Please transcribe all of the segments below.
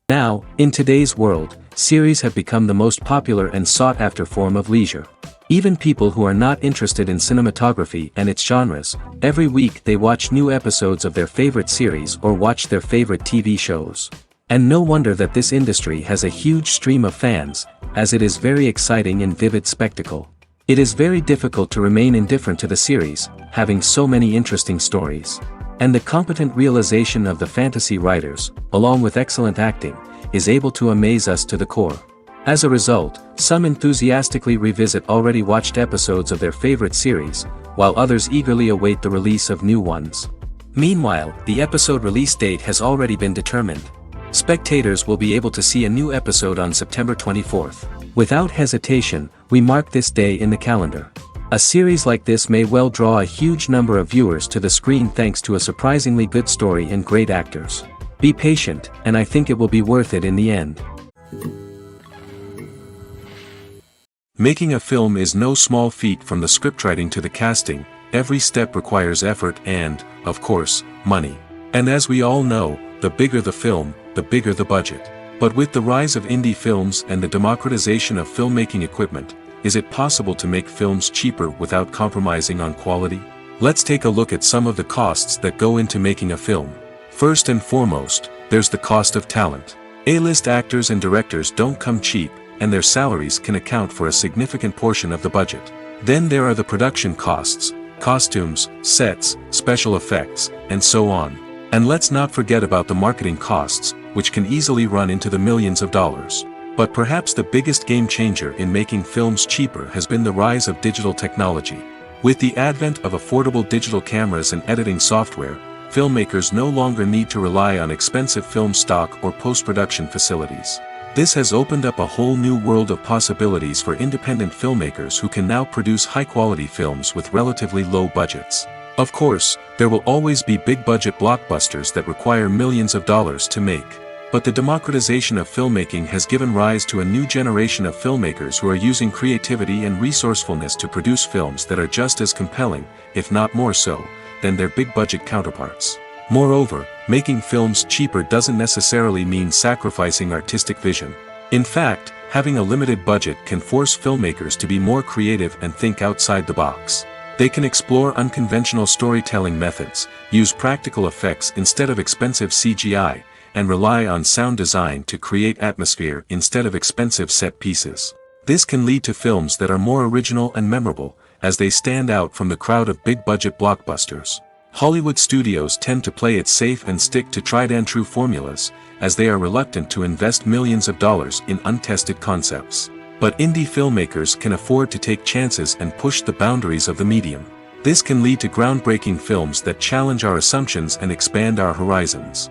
Now, in today's world, series have become the most popular and sought-after form of leisure. Even people who are not interested in cinematography and its genres, every week they watch new episodes of their favorite series or watch their favorite TV shows. And no wonder that this industry has a huge stream of fans, as it is very exciting and vivid spectacle. It is very difficult to remain indifferent to the series, having so many interesting stories. And the competent realization of the fantasy writers, along with excellent acting, is able to amaze us to the core. As a result, some enthusiastically revisit already watched episodes of their favorite series, while others eagerly await the release of new ones. Meanwhile, the episode release date has already been determined. Spectators will be able to see a new episode on September 24th. Without hesitation, we mark this day in the calendar. A series like this may well draw a huge number of viewers to the screen thanks to a surprisingly good story and great actors. Be patient, and I think it will be worth it in the end. Making a film is no small feat. From the scriptwriting to the casting, every step requires effort and, of course, money. And as we all know, the bigger the film, the bigger the budget. But with the rise of indie films and the democratization of filmmaking equipment, is it possible to make films cheaper without compromising on quality? Let's take a look at some of the costs that go into making a film. First and foremost, there's the cost of talent. A-list actors and directors don't come cheap, and their salaries can account for a significant portion of the budget. Then there are the production costs, costumes, sets, special effects, and so on. And let's not forget about the marketing costs, which can easily run into the millions of dollars. But perhaps the biggest game changer in making films cheaper has been the rise of digital technology. With the advent of affordable digital cameras and editing software, filmmakers no longer need to rely on expensive film stock or post-production facilities. This has opened up a whole new world of possibilities for independent filmmakers who can now produce high-quality films with relatively low budgets. Of course, there will always be big-budget blockbusters that require millions of dollars to make. But the democratization of filmmaking has given rise to a new generation of filmmakers who are using creativity and resourcefulness to produce films that are just as compelling, if not more so, than their big-budget counterparts. Moreover, making films cheaper doesn't necessarily mean sacrificing artistic vision. In fact, having a limited budget can force filmmakers to be more creative and think outside the box. They can explore unconventional storytelling methods, use practical effects instead of expensive CGI, and rely on sound design to create atmosphere instead of expensive set pieces. This can lead to films that are more original and memorable, as they stand out from the crowd of big-budget blockbusters. Hollywood studios tend to play it safe and stick to tried-and-true formulas, as they are reluctant to invest millions of dollars in untested concepts. But indie filmmakers can afford to take chances and push the boundaries of the medium. This can lead to groundbreaking films that challenge our assumptions and expand our horizons.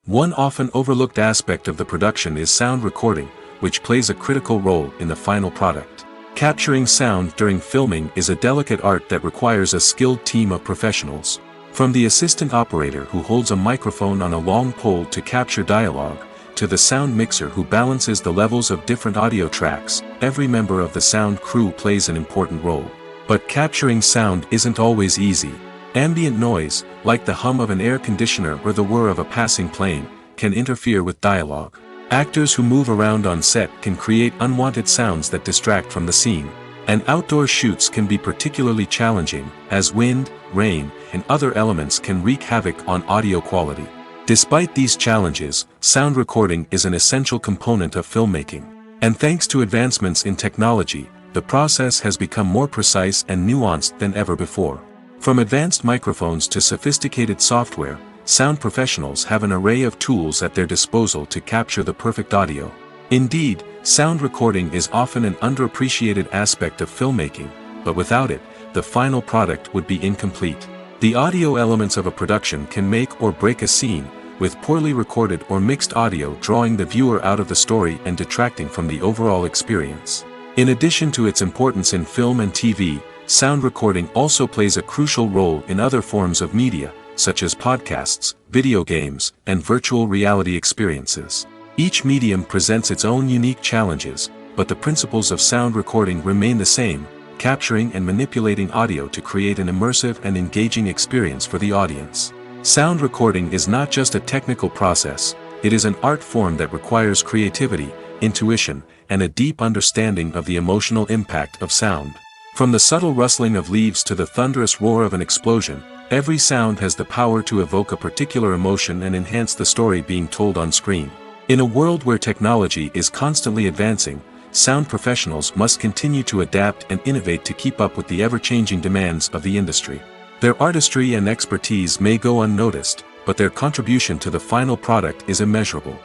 One often overlooked aspect of the production is sound recording, which plays a critical role in the final product. Capturing sound during filming is a delicate art that requires a skilled team of professionals. From the assistant operator who holds a microphone on a long pole to capture dialogue, to the sound mixer who balances the levels of different audio tracks, every member of the sound crew plays an important role. But capturing sound isn't always easy. Ambient noise, like the hum of an air conditioner or the whir of a passing plane, can interfere with dialogue. Actors who move around on set can create unwanted sounds that distract from the scene. And outdoor shoots can be particularly challenging, as wind, rain, and other elements can wreak havoc on audio quality. Despite these challenges, sound recording is an essential component of filmmaking. And thanks to advancements in technology, the process has become more precise and nuanced than ever before. From advanced microphones to sophisticated software, sound professionals have an array of tools at their disposal to capture the perfect audio. Indeed, sound recording is often an underappreciated aspect of filmmaking, but without it, the final product would be incomplete. The audio elements of a production can make or break a scene, with poorly recorded or mixed audio drawing the viewer out of the story and detracting from the overall experience. In addition to its importance in film and TV, sound recording also plays a crucial role in other forms of media, such as podcasts, video games, and virtual reality experiences. Each medium presents its own unique challenges, but the principles of sound recording remain the same, capturing and manipulating audio to create an immersive and engaging experience for the audience. Sound recording is not just a technical process, it is an art form that requires creativity, intuition, and a deep understanding of the emotional impact of sound. From the subtle rustling of leaves to the thunderous roar of an explosion, every sound has the power to evoke a particular emotion and enhance the story being told on screen. In a world where technology is constantly advancing, sound professionals must continue to adapt and innovate to keep up with the ever-changing demands of the industry. Their artistry and expertise may go unnoticed, but their contribution to the final product is immeasurable.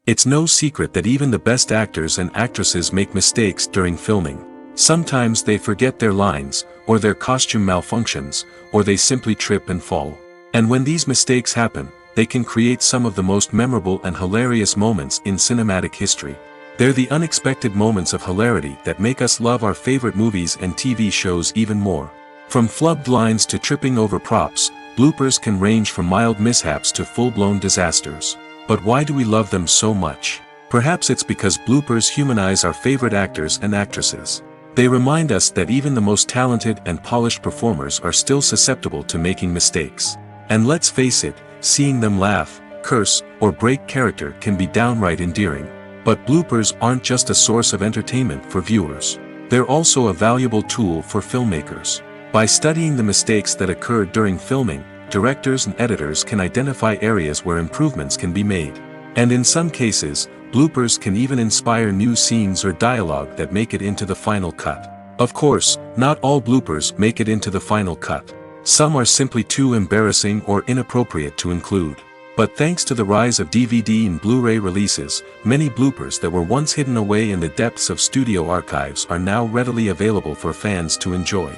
It's no secret that even the best actors and actresses make mistakes during filming. Sometimes they forget their lines, or their costume malfunctions, or they simply trip and fall. And when these mistakes happen, they can create some of the most memorable and hilarious moments in cinematic history. They're the unexpected moments of hilarity that make us love our favorite movies and TV shows even more. From flubbed lines to tripping over props, bloopers can range from mild mishaps to full-blown disasters. But why do we love them so much? Perhaps it's because bloopers humanize our favorite actors and actresses. They remind us that even the most talented and polished performers are still susceptible to making mistakes. And let's face it, seeing them laugh, curse, or break character can be downright endearing. But bloopers aren't just a source of entertainment for viewers. They're also a valuable tool for filmmakers. By studying the mistakes that occurred during filming, directors and editors can identify areas where improvements can be made. And in some cases, bloopers can even inspire new scenes or dialogue that make it into the final cut. Of course, not all bloopers make it into the final cut. Some are simply too embarrassing or inappropriate to include. But thanks to the rise of DVD and Blu-ray releases, many bloopers that were once hidden away in the depths of studio archives are now readily available for fans to enjoy.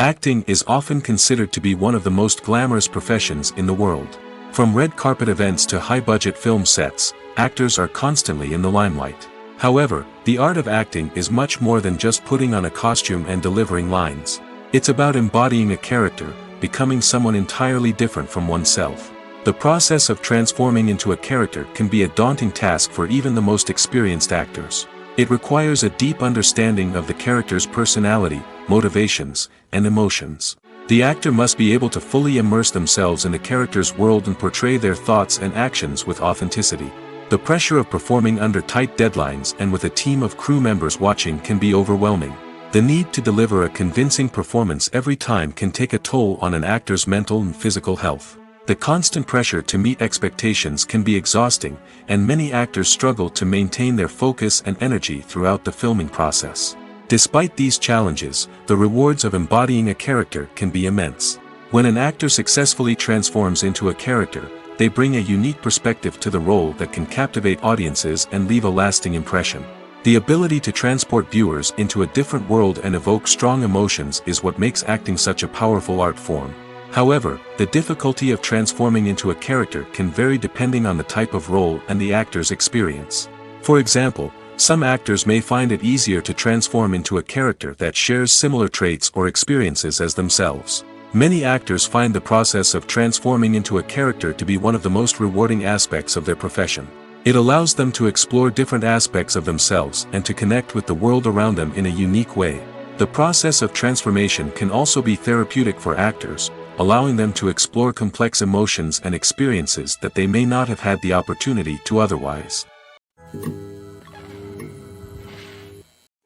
Acting is often considered to be one of the most glamorous professions in the world. From red carpet events to high-budget film sets, actors are constantly in the limelight. However, the art of acting is much more than just putting on a costume and delivering lines. It's about embodying a character, becoming someone entirely different from oneself. The process of transforming into a character can be a daunting task for even the most experienced actors. It requires a deep understanding of the character's personality, motivations, and emotions. The actor must be able to fully immerse themselves in the character's world and portray their thoughts and actions with authenticity. The pressure of performing under tight deadlines and with a team of crew members watching can be overwhelming. The need to deliver a convincing performance every time can take a toll on an actor's mental and physical health. The constant pressure to meet expectations can be exhausting, and many actors struggle to maintain their focus and energy throughout the filming process. Despite these challenges, the rewards of embodying a character can be immense. When an actor successfully transforms into a character, they bring a unique perspective to the role that can captivate audiences and leave a lasting impression. The ability to transport viewers into a different world and evoke strong emotions is what makes acting such a powerful art form. However, the difficulty of transforming into a character can vary depending on the type of role and the actor's experience. For example, some actors may find it easier to transform into a character that shares similar traits or experiences as themselves. Many actors find the process of transforming into a character to be one of the most rewarding aspects of their profession. It allows them to explore different aspects of themselves and to connect with the world around them in a unique way. The process of transformation can also be therapeutic for actors, allowing them to explore complex emotions and experiences that they may not have had the opportunity to otherwise.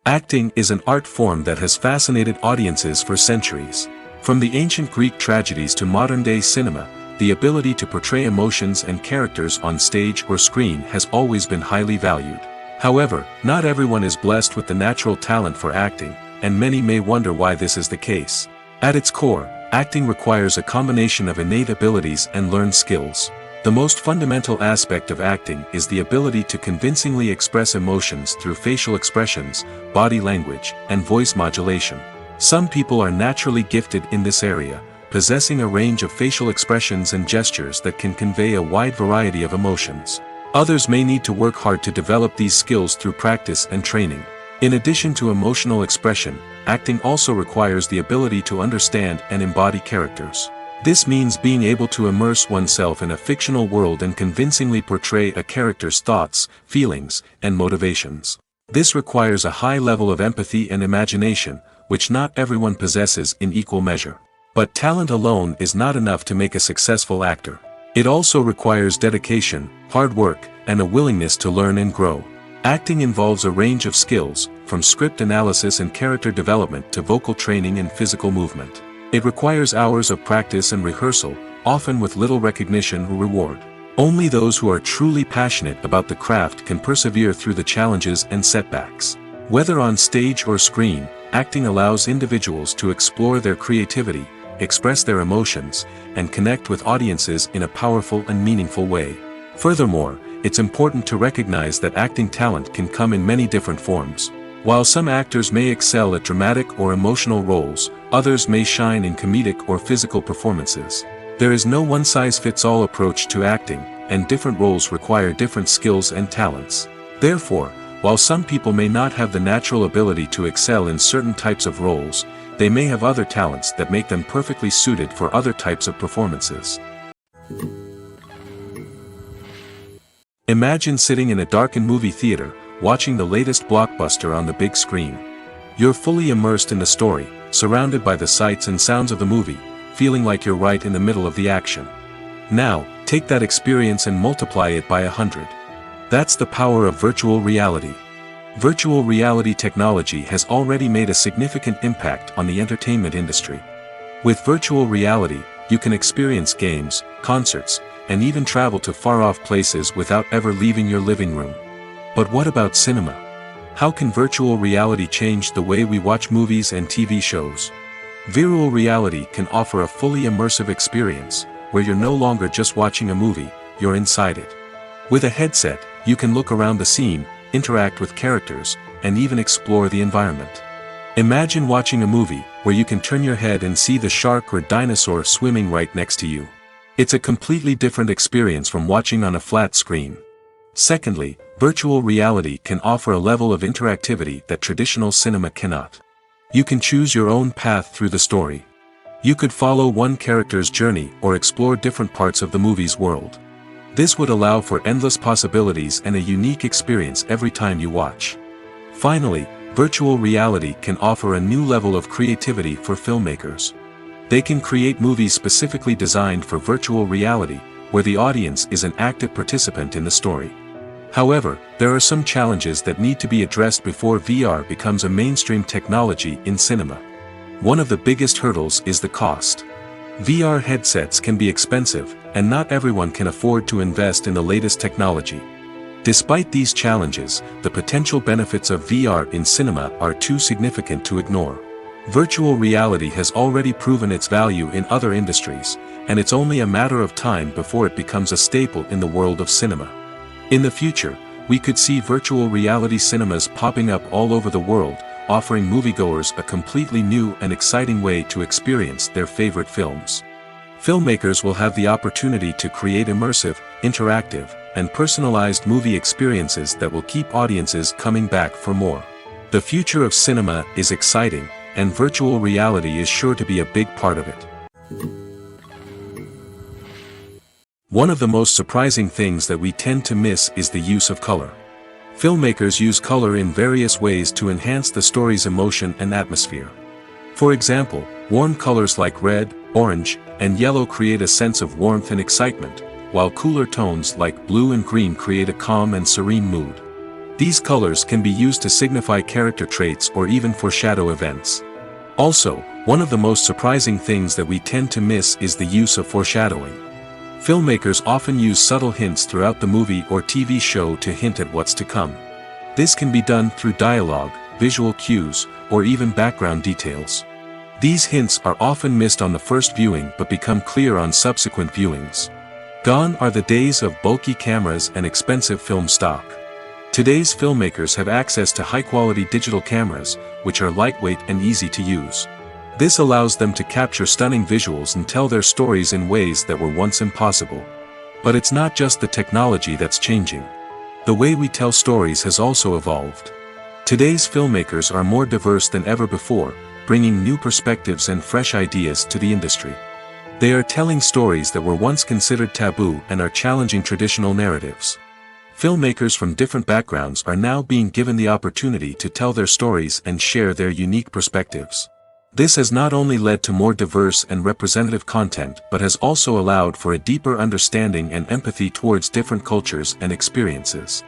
Acting is an art form that has fascinated audiences for centuries. From the ancient Greek tragedies to modern-day cinema, the ability to portray emotions and characters on stage or screen has always been highly valued. However, not everyone is blessed with the natural talent for acting, and many may wonder why this is the case. At its core, acting requires a combination of innate abilities and learned skills. The most fundamental aspect of acting is the ability to convincingly express emotions through facial expressions, body language, and voice modulation. Some people are naturally gifted in this area, possessing a range of facial expressions and gestures that can convey a wide variety of emotions. Others may need to work hard to develop these skills through practice and training. In addition to emotional expression, acting also requires the ability to understand and embody characters. This means being able to immerse oneself in a fictional world and convincingly portray a character's thoughts, feelings, and motivations. This requires a high level of empathy and imagination, which not everyone possesses in equal measure. But talent alone is not enough to make a successful actor. It also requires dedication, hard work, and a willingness to learn and grow. Acting involves a range of skills, from script analysis and character development to vocal training and physical movement. It requires hours of practice and rehearsal, often with little recognition or reward. Only those who are truly passionate about the craft can persevere through the challenges and setbacks. Whether on stage or screen, acting allows individuals to explore their creativity, express their emotions, and connect with audiences in a powerful and meaningful way. Furthermore, it's important to recognize that acting talent can come in many different forms. While some actors may excel at dramatic or emotional roles, others may shine in comedic or physical performances. There is no one-size-fits-all approach to acting, and different roles require different skills and talents. Therefore, while some people may not have the natural ability to excel in certain types of roles, they may have other talents that make them perfectly suited for other types of performances. Imagine sitting in a darkened movie theater, watching the latest blockbuster on the big screen. You're fully immersed in the story, surrounded by the sights and sounds of the movie, feeling like you're right in the middle of the action. Now, take that experience and multiply it by 100. That's the power of virtual reality. Virtual reality technology has already made a significant impact on the entertainment industry. With virtual reality, you can experience games, concerts, and even travel to far-off places without ever leaving your living room. But what about cinema? How can virtual reality change the way we watch movies and TV shows? Virtual reality can offer a fully immersive experience, where you're no longer just watching a movie, you're inside it. With a headset, you can look around the scene, interact with characters, and even explore the environment. Imagine watching a movie where you can turn your head and see the shark or dinosaur swimming right next to you. It's a completely different experience from watching on a flat screen. Secondly, virtual reality can offer a level of interactivity that traditional cinema cannot. You can choose your own path through the story. You could follow one character's journey or explore different parts of the movie's world. This would allow for endless possibilities and a unique experience every time you watch. Finally, virtual reality can offer a new level of creativity for filmmakers. They can create movies specifically designed for virtual reality, where the audience is an active participant in the story. However, there are some challenges that need to be addressed before VR becomes a mainstream technology in cinema. One of the biggest hurdles is the cost. VR headsets can be expensive, and not everyone can afford to invest in the latest technology. Despite these challenges, the potential benefits of VR in cinema are too significant to ignore. Virtual reality has already proven its value in other industries, and it's only a matter of time before it becomes a staple in the world of cinema. In the future, we could see virtual reality cinemas popping up all over the world, offering moviegoers a completely new and exciting way to experience their favorite films. Filmmakers will have the opportunity to create immersive, interactive, and personalized movie experiences that will keep audiences coming back for more. The future of cinema is exciting, and virtual reality is sure to be a big part of it. One of the most surprising things that we tend to miss is the use of color. Filmmakers use color in various ways to enhance the story's emotion and atmosphere. For example, warm colors like red, orange, and yellow create a sense of warmth and excitement, while cooler tones like blue and green create a calm and serene mood. These colors can be used to signify character traits or even foreshadow events. Also, one of the most surprising things that we tend to miss is the use of foreshadowing. Filmmakers often use subtle hints throughout the movie or TV show to hint at what's to come. This can be done through dialogue, visual cues, or even background details. These hints are often missed on the first viewing but become clear on subsequent viewings. Gone are the days of bulky cameras and expensive film stock. Today's filmmakers have access to high-quality digital cameras, which are lightweight and easy to use. This allows them to capture stunning visuals and tell their stories in ways that were once impossible. But it's not just the technology that's changing. The way we tell stories has also evolved. Today's filmmakers are more diverse than ever before, bringing new perspectives and fresh ideas to the industry. They are telling stories that were once considered taboo and are challenging traditional narratives. Filmmakers from different backgrounds are now being given the opportunity to tell their stories and share their unique perspectives. This has not only led to more diverse and representative content but has also allowed for a deeper understanding and empathy towards different cultures and experiences.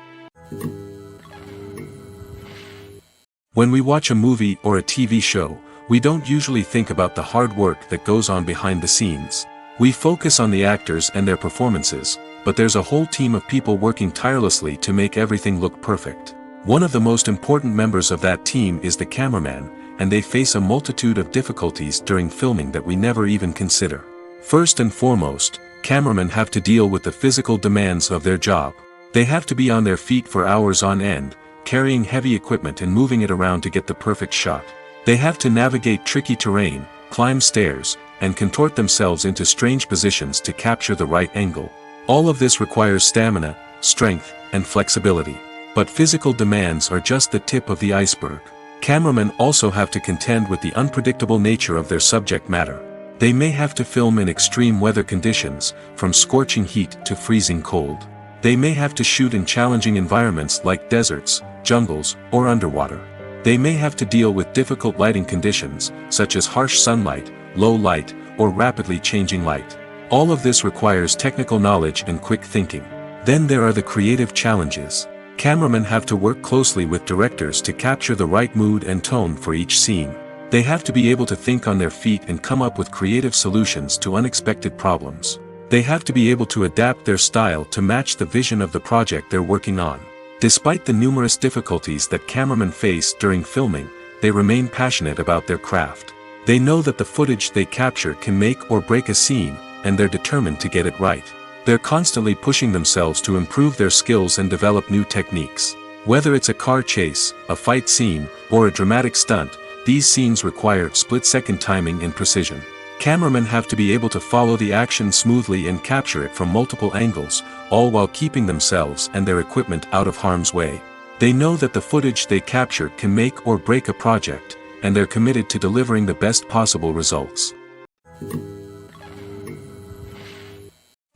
When we watch a movie or a TV show, we don't usually think about the hard work that goes on behind the scenes. We focus on the actors and their performances, but there's a whole team of people working tirelessly to make everything look perfect. One of the most important members of that team is the cameraman, and they face a multitude of difficulties during filming that we never even consider. First and foremost, cameramen have to deal with the physical demands of their job. They have to be on their feet for hours on end, carrying heavy equipment and moving it around to get the perfect shot. They have to navigate tricky terrain, climb stairs, and contort themselves into strange positions to capture the right angle. All of this requires stamina, strength, and flexibility. But physical demands are just the tip of the iceberg. Cameramen also have to contend with the unpredictable nature of their subject matter. They may have to film in extreme weather conditions, from scorching heat to freezing cold. They may have to shoot in challenging environments like deserts, jungles, or underwater. They may have to deal with difficult lighting conditions, such as harsh sunlight, low light, or rapidly changing light. All of this requires technical knowledge and quick thinking. Then there are the creative challenges. Cameramen have to work closely with directors to capture the right mood and tone for each scene. They have to be able to think on their feet and come up with creative solutions to unexpected problems. They have to be able to adapt their style to match the vision of the project they're working on. Despite the numerous difficulties that cameramen face during filming, they remain passionate about their craft. They know that the footage they capture can make or break a scene, and they're determined to get it right. They're constantly pushing themselves to improve their skills and develop new techniques. Whether it's a car chase, a fight scene, or a dramatic stunt, these scenes require split-second timing and precision. Cameramen have to be able to follow the action smoothly and capture it from multiple angles, all while keeping themselves and their equipment out of harm's way. They know that the footage they capture can make or break a project, and they're committed to delivering the best possible results.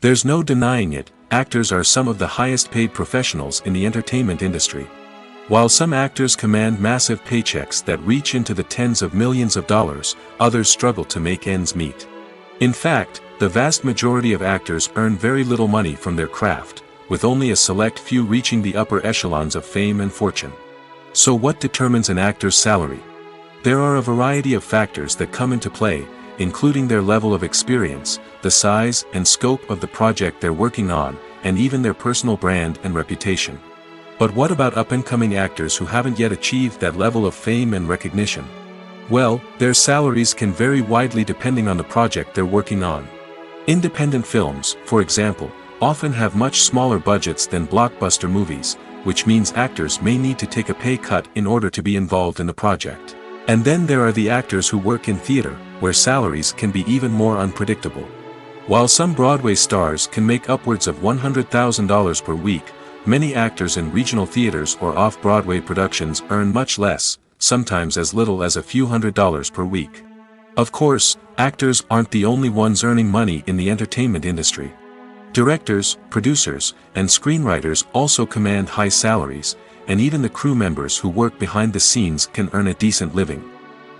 There's no denying it, actors are some of the highest paid professionals in the entertainment industry. While some actors command massive paychecks that reach into the tens of millions of dollars, others struggle to make ends meet. In fact, the vast majority of actors earn very little money from their craft, with only a select few reaching the upper echelons of fame and fortune. So what determines an actor's salary? There are a variety of factors that come into play, including their level of experience, the size and scope of the project they're working on, and even their personal brand and reputation. But what about up-and-coming actors who haven't yet achieved that level of fame and recognition? Well, their salaries can vary widely depending on the project they're working on. Independent films, for example, often have much smaller budgets than blockbuster movies, which means actors may need to take a pay cut in order to be involved in the project. And then there are the actors who work in theater, where salaries can be even more unpredictable. While some Broadway stars can make upwards of $100,000 per week, many actors in regional theaters or off-Broadway productions earn much less, sometimes as little as a few $100s per week. Of course, actors aren't the only ones earning money in the entertainment industry. Directors, producers, and screenwriters also command high salaries, and even the crew members who work behind the scenes can earn a decent living.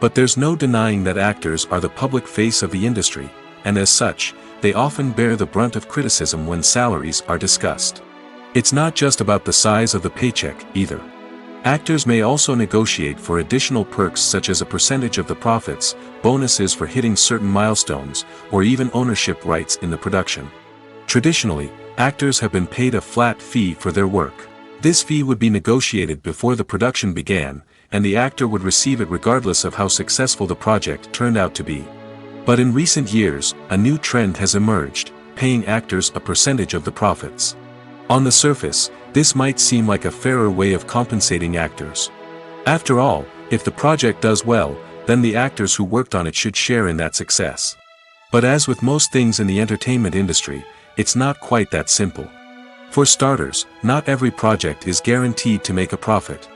But there's no denying that actors are the public face of the industry, and as such, they often bear the brunt of criticism when salaries are discussed. It's not just about the size of the paycheck, either. Actors may also negotiate for additional perks such as a percentage of the profits, bonuses for hitting certain milestones, or even ownership rights in the production. Traditionally, actors have been paid a flat fee for their work. This fee would be negotiated before the production began, and the actor would receive it regardless of how successful the project turned out to be. But in recent years, a new trend has emerged, paying actors a percentage of the profits. On the surface, this might seem like a fairer way of compensating actors. After all, if the project does well, then the actors who worked on it should share in that success. But as with most things in the entertainment industry, it's not quite that simple. For starters, not every project is guaranteed to make a profit.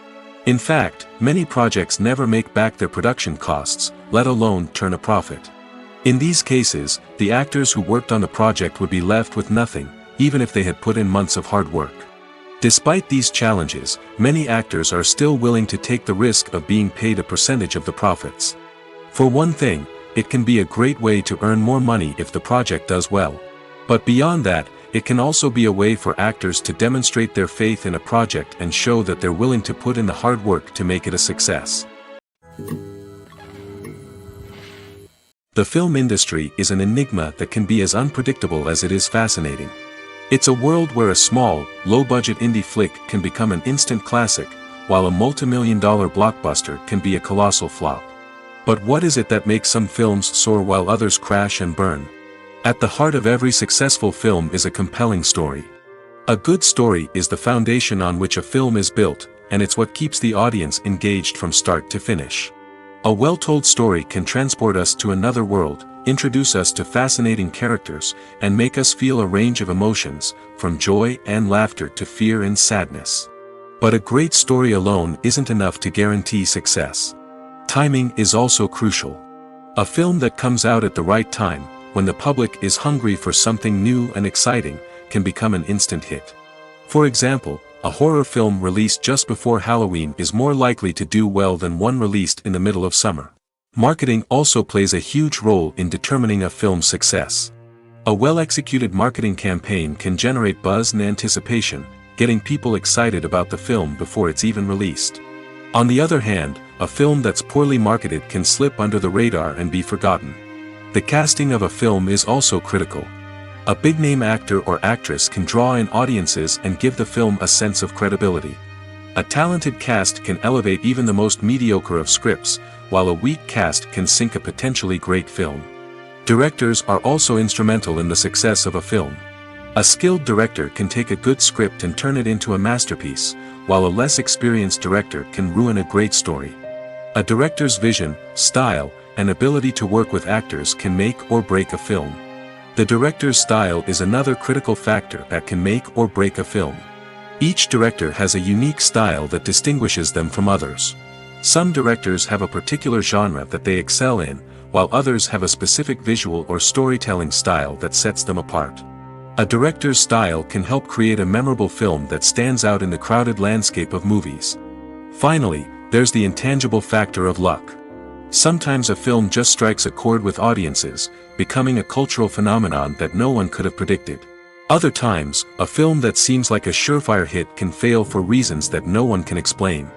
In fact, many projects never make back their production costs, let alone turn a profit. In these cases, the actors who worked on the project would be left with nothing, even if they had put in months of hard work. Despite these challenges, many actors are still willing to take the risk of being paid a percentage of the profits. For one thing, it can be a great way to earn more money if the project does well. But beyond that, it can also be a way for actors to demonstrate their faith in a project and show that they're willing to put in the hard work to make it a success. The film industry is an enigma that can be as unpredictable as it is fascinating. It's a world where a small, low-budget indie flick can become an instant classic, while a multi-million-dollar blockbuster can be a colossal flop. But what is it that makes some films soar while others crash and burn? At the heart of every successful film is a compelling story. A good story is the foundation on which a film is built, and it's what keeps the audience engaged from start to finish. A well-told story can transport us to another world, introduce us to fascinating characters, and make us feel a range of emotions, from joy and laughter to fear and sadness. But a great story alone isn't enough to guarantee success. Timing is also crucial. A film that comes out at the right time, when the public is hungry for something new and exciting, can become an instant hit. For example, a horror film released just before Halloween is more likely to do well than one released in the middle of summer. Marketing also plays a huge role in determining a film's success. A well-executed marketing campaign can generate buzz and anticipation, getting people excited about the film before it's even released. On the other hand, a film that's poorly marketed can slip under the radar and be forgotten. The casting of a film is also critical. A big-name actor or actress can draw in audiences and give the film a sense of credibility. A talented cast can elevate even the most mediocre of scripts, while a weak cast can sink a potentially great film. Directors are also instrumental in the success of a film. A skilled director can take a good script and turn it into a masterpiece, while a less experienced director can ruin a great story. A director's vision, style, and ability to work with actors can make or break a film. The director's style is another critical factor that can make or break a film. Each director has a unique style that distinguishes them from others. Some directors have a particular genre that they excel in, while others have a specific visual or storytelling style that sets them apart. A director's style can help create a memorable film that stands out in the crowded landscape of movies. Finally, there's the intangible factor of luck. Sometimes a film just strikes a chord with audiences, becoming a cultural phenomenon that no one could have predicted. Other times, a film that seems like a surefire hit can fail for reasons that no one can explain.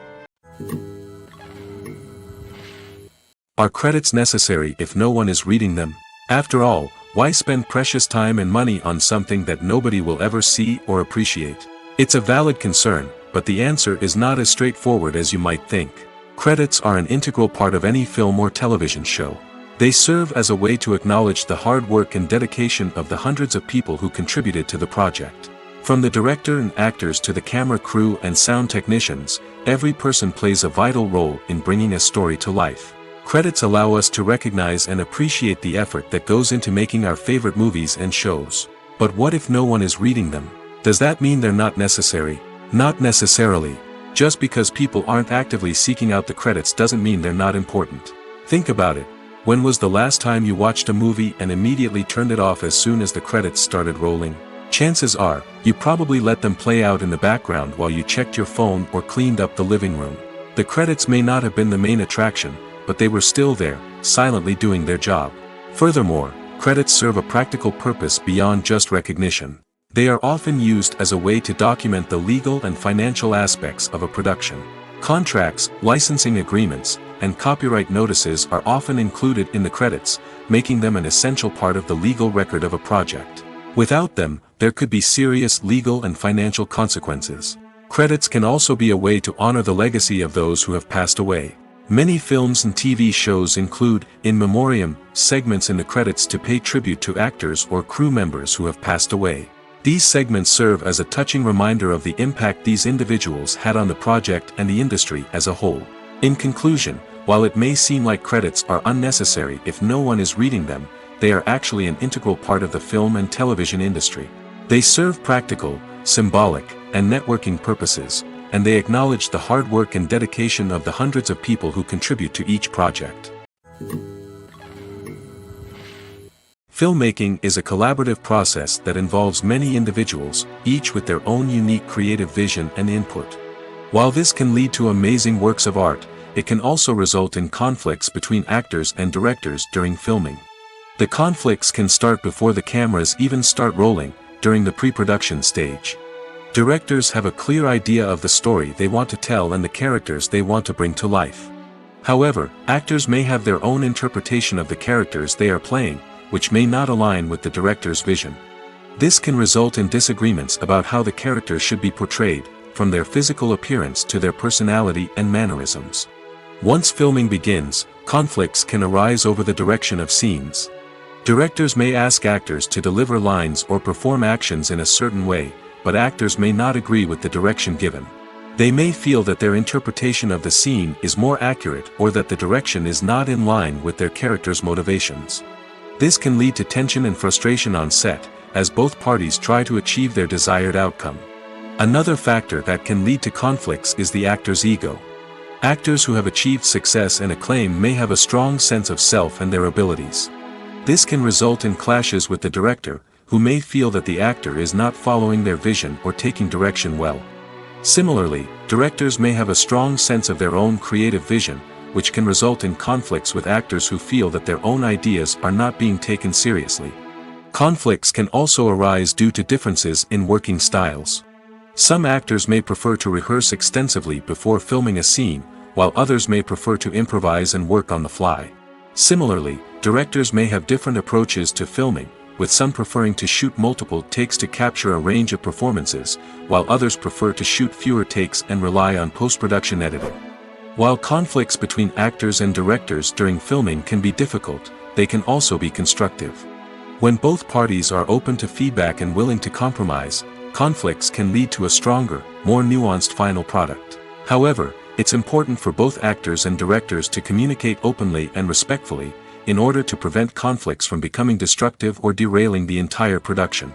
Are credits necessary if no one is reading them? After all, why spend precious time and money on something that nobody will ever see or appreciate? It's a valid concern, but the answer is not as straightforward as you might think. Credits are an integral part of any film or television show. They serve as a way to acknowledge the hard work and dedication of the hundreds of people who contributed to the project. From the director and actors to the camera crew and sound technicians, every person plays a vital role in bringing a story to life. Credits allow us to recognize and appreciate the effort that goes into making our favorite movies and shows. But what if no one is reading them? Does that mean they're not necessary? Not necessarily. Just because people aren't actively seeking out the credits doesn't mean they're not important. Think about it. When was the last time you watched a movie and immediately turned it off as soon as the credits started rolling? Chances are, you probably let them play out in the background while you checked your phone or cleaned up the living room. The credits may not have been the main attraction, but they were still there, silently doing their job. Furthermore, credits serve a practical purpose beyond just recognition. They are often used as a way to document the legal and financial aspects of a production. Contracts, licensing agreements, and copyright notices are often included in the credits, making them an essential part of the legal record of a project. Without them, there could be serious legal and financial consequences. Credits can also be a way to honor the legacy of those who have passed away. Many films and TV shows include, in memoriam, segments in the credits to pay tribute to actors or crew members who have passed away. These segments serve as a touching reminder of the impact these individuals had on the project and the industry as a whole. In conclusion, while it may seem like credits are unnecessary if no one is reading them, they are actually an integral part of the film and television industry. They serve practical, symbolic, and networking purposes, and they acknowledge the hard work and dedication of the hundreds of people who contribute to each project. Filmmaking is a collaborative process that involves many individuals, each with their own unique creative vision and input. While this can lead to amazing works of art, it can also result in conflicts between actors and directors during filming. The conflicts can start before the cameras even start rolling, during the pre-production stage. Directors have a clear idea of the story they want to tell and the characters they want to bring to life. However, actors may have their own interpretation of the characters they are playing, which may not align with the director's vision. This can result in disagreements about how the characters should be portrayed, from their physical appearance to their personality and mannerisms. Once filming begins, conflicts can arise over the direction of scenes. Directors may ask actors to deliver lines or perform actions in a certain way, but actors may not agree with the direction given. They may feel that their interpretation of the scene is more accurate or that the direction is not in line with their character's motivations. This can lead to tension and frustration on set, as both parties try to achieve their desired outcome. Another factor that can lead to conflicts is the actor's ego. Actors who have achieved success and acclaim may have a strong sense of self and their abilities. This can result in clashes with the director, who may feel that the actor is not following their vision or taking direction well. Similarly, directors may have a strong sense of their own creative vision, which can result in conflicts with actors who feel that their own ideas are not being taken seriously. Conflicts can also arise due to differences in working styles. Some actors may prefer to rehearse extensively before filming a scene, while others may prefer to improvise and work on the fly. Similarly, directors may have different approaches to filming, with some preferring to shoot multiple takes to capture a range of performances, while others prefer to shoot fewer takes and rely on post-production editing. While conflicts between actors and directors during filming can be difficult, they can also be constructive. When both parties are open to feedback and willing to compromise, conflicts can lead to a stronger, more nuanced final product. However, it's important for both actors and directors to communicate openly and respectfully, in order to prevent conflicts from becoming destructive or derailing the entire production.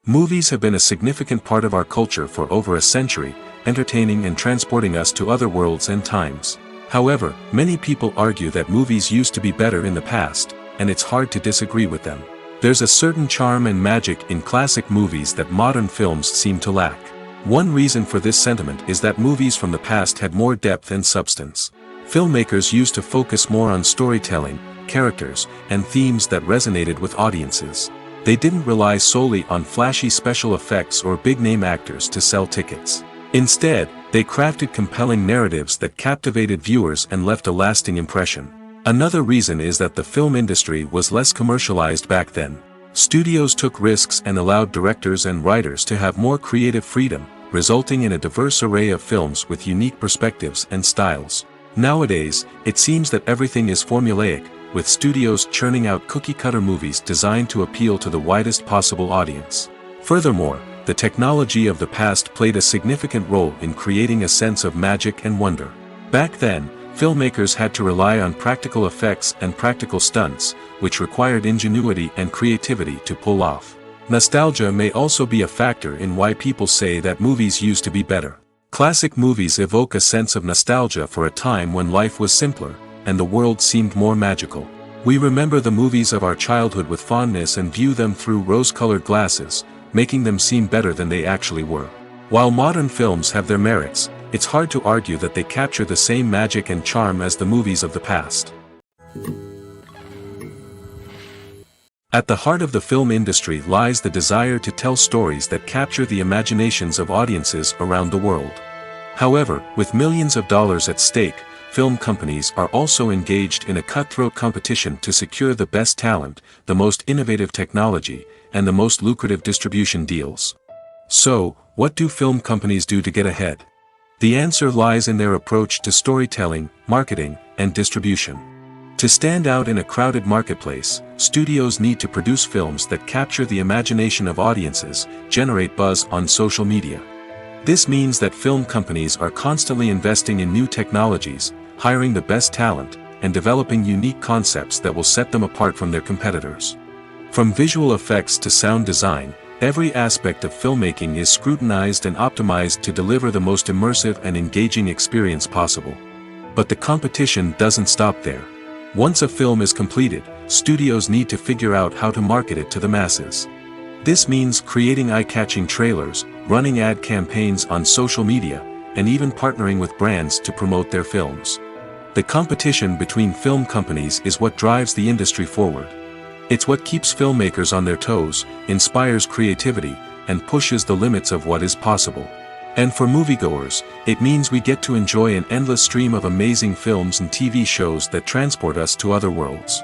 Movies have been a significant part of our culture for over a century, entertaining and transporting us to other worlds and times. However, many people argue that movies used to be better in the past, and it's hard to disagree with them. There's a certain charm and magic in classic movies that modern films seem to lack. One reason for this sentiment is that movies from the past had more depth and substance. Filmmakers used to focus more on storytelling, characters, and themes that resonated with audiences. They didn't rely solely on flashy special effects or big-name actors to sell tickets. Instead, they crafted compelling narratives that captivated viewers and left a lasting impression. Another reason is that the film industry was less commercialized back then. Studios took risks and allowed directors and writers to have more creative freedom, resulting in a diverse array of films with unique perspectives and styles. Nowadays, it seems that everything is formulaic, with studios churning out cookie-cutter movies designed to appeal to the widest possible audience. Furthermore, the technology of the past played a significant role in creating a sense of magic and wonder. Back then, filmmakers had to rely on practical effects and practical stunts, which required ingenuity and creativity to pull off. Nostalgia may also be a factor in why people say that movies used to be better. Classic movies evoke a sense of nostalgia for a time when life was simpler, and the world seemed more magical. We remember the movies of our childhood with fondness and view them through rose-colored glasses, making them seem better than they actually were. While modern films have their merits, it's hard to argue that they capture the same magic and charm as the movies of the past. At the heart of the film industry lies the desire to tell stories that capture the imaginations of audiences around the world. However, with millions of dollars at stake, film companies are also engaged in a cutthroat competition to secure the best talent, the most innovative technology, and the most lucrative distribution deals. So, what do film companies do to get ahead? The answer lies in their approach to storytelling, marketing, and distribution. To stand out in a crowded marketplace, studios need to produce films that capture the imagination of audiences, generate buzz on social media. This means that film companies are constantly investing in new technologies, hiring the best talent, and developing unique concepts that will set them apart from their competitors. From visual effects to sound design, every aspect of filmmaking is scrutinized and optimized to deliver the most immersive and engaging experience possible. But the competition doesn't stop there. Once a film is completed, studios need to figure out how to market it to the masses. This means creating eye-catching trailers, running ad campaigns on social media, and even partnering with brands to promote their films. The competition between film companies is what drives the industry forward. It's what keeps filmmakers on their toes, inspires creativity, and pushes the limits of what is possible. And for moviegoers, it means we get to enjoy an endless stream of amazing films and TV shows that transport us to other worlds.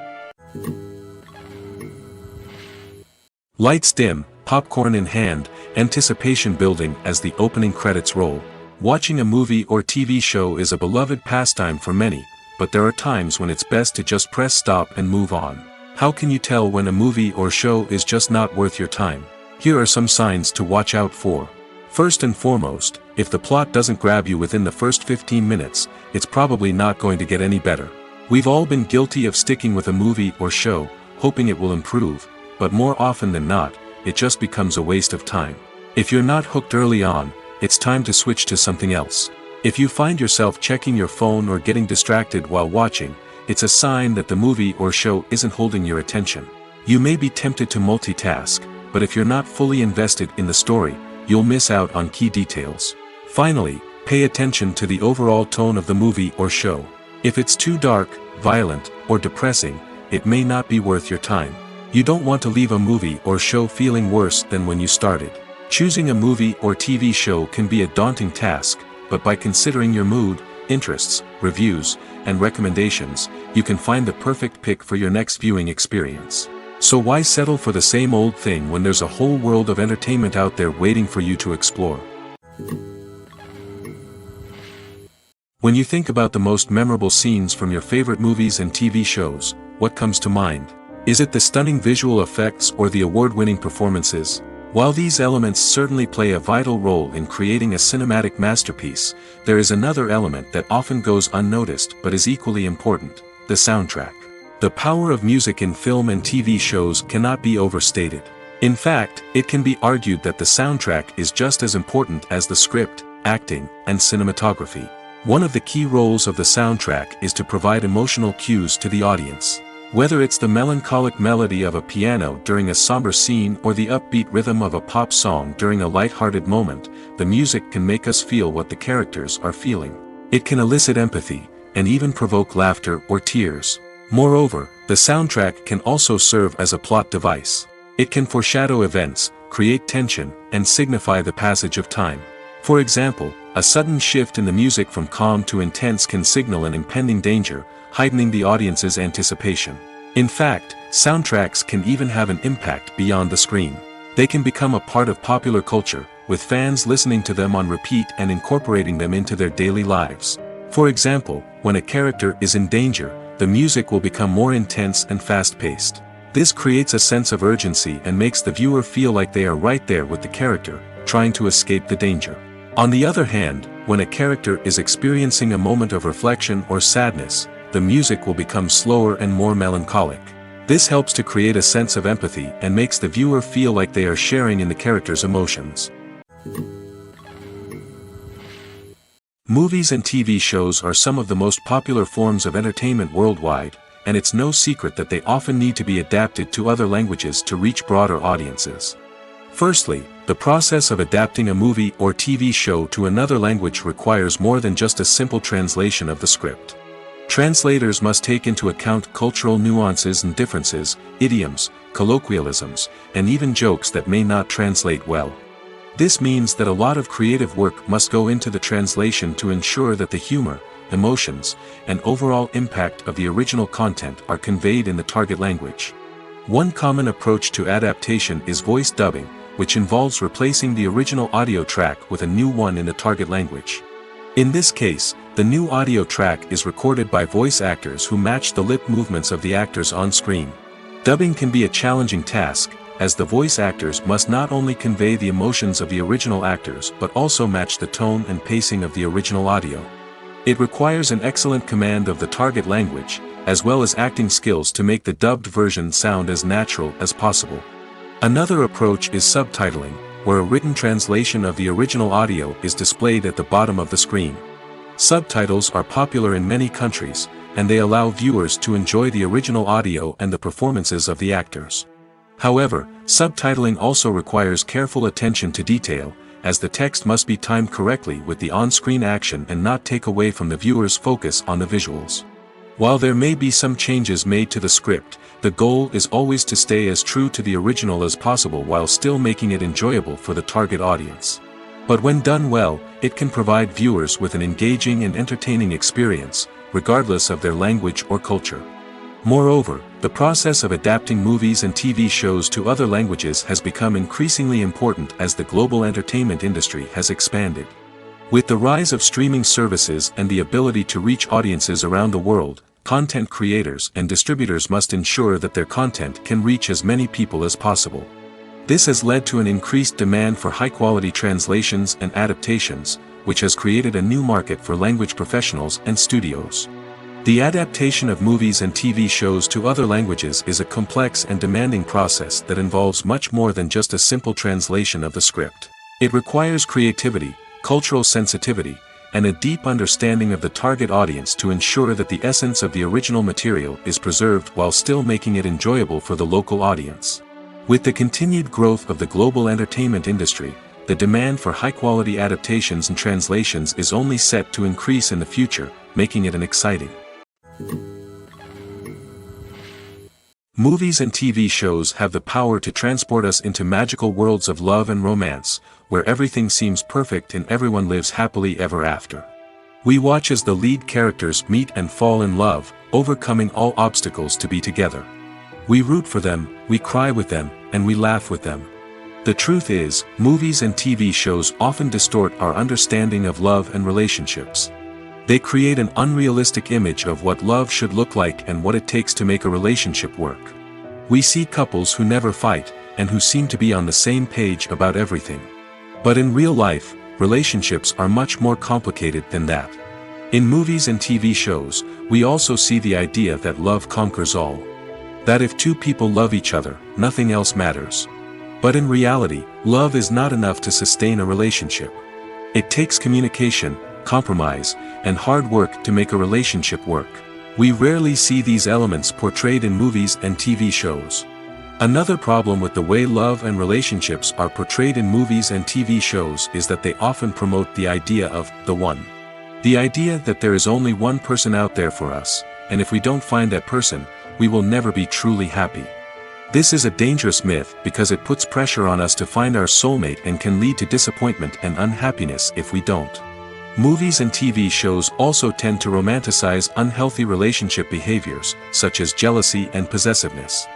Lights dim, popcorn in hand, anticipation building as the opening credits roll. Watching a movie or TV show is a beloved pastime for many, but there are times when it's best to just press stop and move on. How can you tell when a movie or show is just not worth your time? Here are some signs to watch out for. First and foremost, if the plot doesn't grab you within the first 15 minutes, it's probably not going to get any better. We've all been guilty of sticking with a movie or show, hoping it will improve, but more often than not, it just becomes a waste of time. If you're not hooked early on, it's time to switch to something else. If you find yourself checking your phone or getting distracted while watching, it's a sign that the movie or show isn't holding your attention. You may be tempted to multitask, but if you're not fully invested in the story, you'll miss out on key details. Finally, pay attention to the overall tone of the movie or show. If it's too dark, violent, or depressing, it may not be worth your time. You don't want to leave a movie or show feeling worse than when you started. Choosing a movie or TV show can be a daunting task, but by considering your mood, interests, reviews, and recommendations, you can find the perfect pick for your next viewing experience. So why settle for the same old thing when there's a whole world of entertainment out there waiting for you to explore? When you think about the most memorable scenes from your favorite movies and TV shows, what comes to mind? Is it the stunning visual effects or the award-winning performances? While these elements certainly play a vital role in creating a cinematic masterpiece, there is another element that often goes unnoticed but is equally important: the soundtrack. The power of music in film and TV shows cannot be overstated. In fact, it can be argued that the soundtrack is just as important as the script, acting, and cinematography. One of the key roles of the soundtrack is to provide emotional cues to the audience. Whether it's the melancholic melody of a piano during a somber scene or the upbeat rhythm of a pop song during a light-hearted moment, the music can make us feel what the characters are feeling. It can elicit empathy, and even provoke laughter or tears. Moreover, the soundtrack can also serve as a plot device. It can foreshadow events, create tension, and signify the passage of time. For example, a sudden shift in the music from calm to intense can signal an impending danger, heightening the audience's anticipation. In fact, soundtracks can even have an impact beyond the screen. They can become a part of popular culture, with fans listening to them on repeat and incorporating them into their daily lives. For example, when a character is in danger, the music will become more intense and fast-paced. This creates a sense of urgency and makes the viewer feel like they are right there with the character, trying to escape the danger. On the other hand, when a character is experiencing a moment of reflection or sadness, the music will become slower and more melancholic. This helps to create a sense of empathy and makes the viewer feel like they are sharing in the character's emotions. Movies and TV shows are some of the most popular forms of entertainment worldwide, and it's no secret that they often need to be adapted to other languages to reach broader audiences. Firstly, the process of adapting a movie or TV show to another language requires more than just a simple translation of the script. Translators must take into account cultural nuances and differences, idioms, colloquialisms, and even jokes that may not translate well. This means that a lot of creative work must go into the translation to ensure that the humor, emotions, and overall impact of the original content are conveyed in the target language. One common approach to adaptation is voice dubbing, which involves replacing the original audio track with a new one in the target language. In this case, the new audio track is recorded by voice actors who match the lip movements of the actors on screen. Dubbing can be a challenging task, as the voice actors must not only convey the emotions of the original actors but also match the tone and pacing of the original audio. It requires an excellent command of the target language, as well as acting skills to make the dubbed version sound as natural as possible. Another approach is subtitling, where a written translation of the original audio is displayed at the bottom of the screen. Subtitles are popular in many countries, and they allow viewers to enjoy the original audio and the performances of the actors. However, subtitling also requires careful attention to detail, as the text must be timed correctly with the on-screen action and not take away from the viewer's focus on the visuals. While there may be some changes made to the script, the goal is always to stay as true to the original as possible while still making it enjoyable for the target audience. But when done well, it can provide viewers with an engaging and entertaining experience, regardless of their language or culture. Moreover, the process of adapting movies and TV shows to other languages has become increasingly important as the global entertainment industry has expanded. With the rise of streaming services and the ability to reach audiences around the world, content creators and distributors must ensure that their content can reach as many people as possible. This has led to an increased demand for high-quality translations and adaptations, which has created a new market for language professionals and studios. The adaptation of movies and TV shows to other languages is a complex and demanding process that involves much more than just a simple translation of the script. It requires creativity, cultural sensitivity, and a deep understanding of the target audience to ensure that the essence of the original material is preserved while still making it enjoyable for the local audience. With the continued growth of the global entertainment industry, the demand for high-quality adaptations and translations is only set to increase in the future, making it an exciting. Movies and TV shows have the power to transport us into magical worlds of love and romance, where everything seems perfect and everyone lives happily ever after. We watch as the lead characters meet and fall in love, overcoming all obstacles to be together. We root for them, we cry with them, and we laugh with them. The truth is, movies and TV shows often distort our understanding of love and relationships. They create an unrealistic image of what love should look like and what it takes to make a relationship work. We see couples who never fight, and who seem to be on the same page about everything. But in real life, relationships are much more complicated than that. In movies and TV shows, we also see the idea that love conquers all. That if two people love each other, nothing else matters. But in reality, love is not enough to sustain a relationship. It takes communication, compromise, and hard work to make a relationship work. We rarely see these elements portrayed in movies and TV shows. Another problem with the way love and relationships are portrayed in movies and TV shows is that they often promote the idea of the one. The idea that there is only one person out there for us, and if we don't find that person, we will never be truly happy. This is a dangerous myth because it puts pressure on us to find our soulmate and can lead to disappointment and unhappiness if we don't. Movies and TV shows also tend to romanticize unhealthy relationship behaviors, such as jealousy and possessiveness.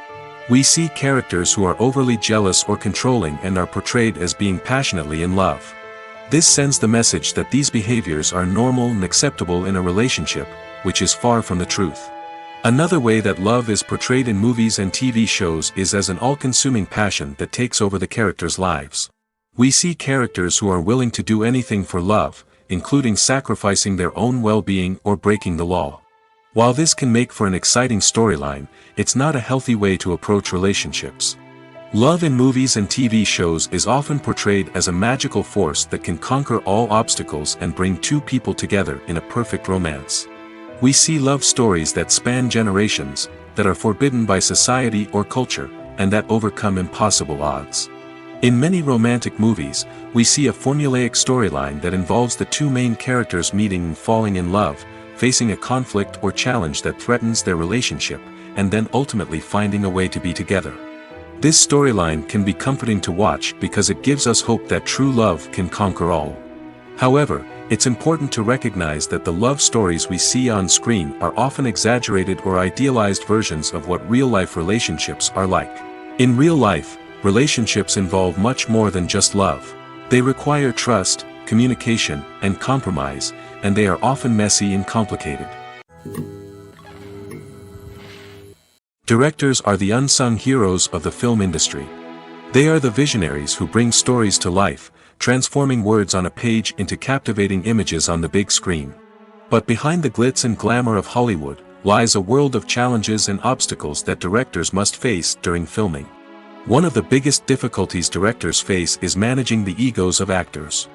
We see characters who are overly jealous or controlling and are portrayed as being passionately in love. This sends the message that these behaviors are normal and acceptable in a relationship, which is far from the truth. Another way that love is portrayed in movies and TV shows is as an all-consuming passion that takes over the characters' lives. We see characters who are willing to do anything for love, including sacrificing their own well-being or breaking the law. While this can make for an exciting storyline, it's not a healthy way to approach relationships. Love in movies and TV shows is often portrayed as a magical force that can conquer all obstacles and bring two people together in a perfect romance. We see love stories that span generations, that are forbidden by society or culture, and that overcome impossible odds. In many romantic movies, we see a formulaic storyline that involves the two main characters meeting and falling in love, facing a conflict or challenge that threatens their relationship, and then ultimately finding a way to be together. This storyline can be comforting to watch because it gives us hope that true love can conquer all. However, it's important to recognize that the love stories we see on screen are often exaggerated or idealized versions of what real-life relationships are like. In real life, relationships involve much more than just love. They require trust, communication, and compromise, and they are often messy and complicated. Directors are the unsung heroes of the film industry. They are the visionaries who bring stories to life, transforming words on a page into captivating images on the big screen. But behind the glitz and glamour of Hollywood lies a world of challenges and obstacles that directors must face during filming. One of the biggest difficulties directors face is managing the egos of actors.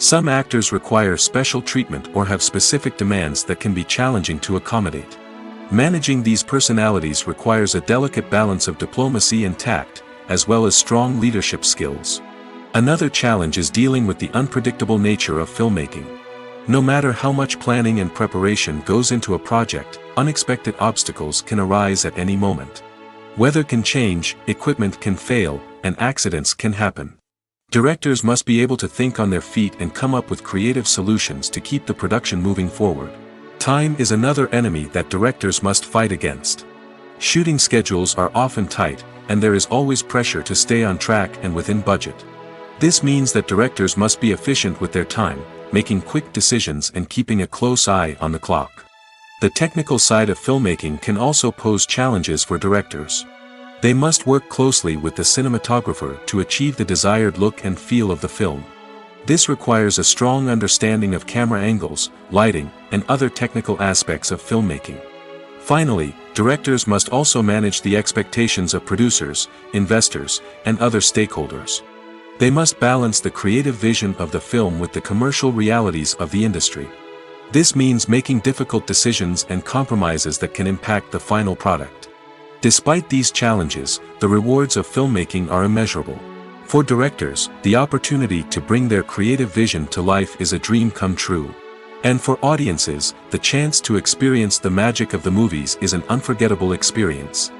Some actors require special treatment or have specific demands that can be challenging to accommodate. Managing these personalities requires a delicate balance of diplomacy and tact, as well as strong leadership skills. Another challenge is dealing with the unpredictable nature of filmmaking. No matter how much planning and preparation goes into a project, unexpected obstacles can arise at any moment. Weather can change, equipment can fail, and accidents can happen. Directors must be able to think on their feet and come up with creative solutions to keep the production moving forward. Time is another enemy that directors must fight against. Shooting schedules are often tight, and there is always pressure to stay on track and within budget. This means that directors must be efficient with their time, making quick decisions and keeping a close eye on the clock. The technical side of filmmaking can also pose challenges for directors. They must work closely with the cinematographer to achieve the desired look and feel of the film. This requires a strong understanding of camera angles, lighting, and other technical aspects of filmmaking. Finally, directors must also manage the expectations of producers, investors, and other stakeholders. They must balance the creative vision of the film with the commercial realities of the industry. This means making difficult decisions and compromises that can impact the final product. Despite these challenges, the rewards of filmmaking are immeasurable. For directors, the opportunity to bring their creative vision to life is a dream come true. And for audiences, the chance to experience the magic of the movies is an unforgettable experience.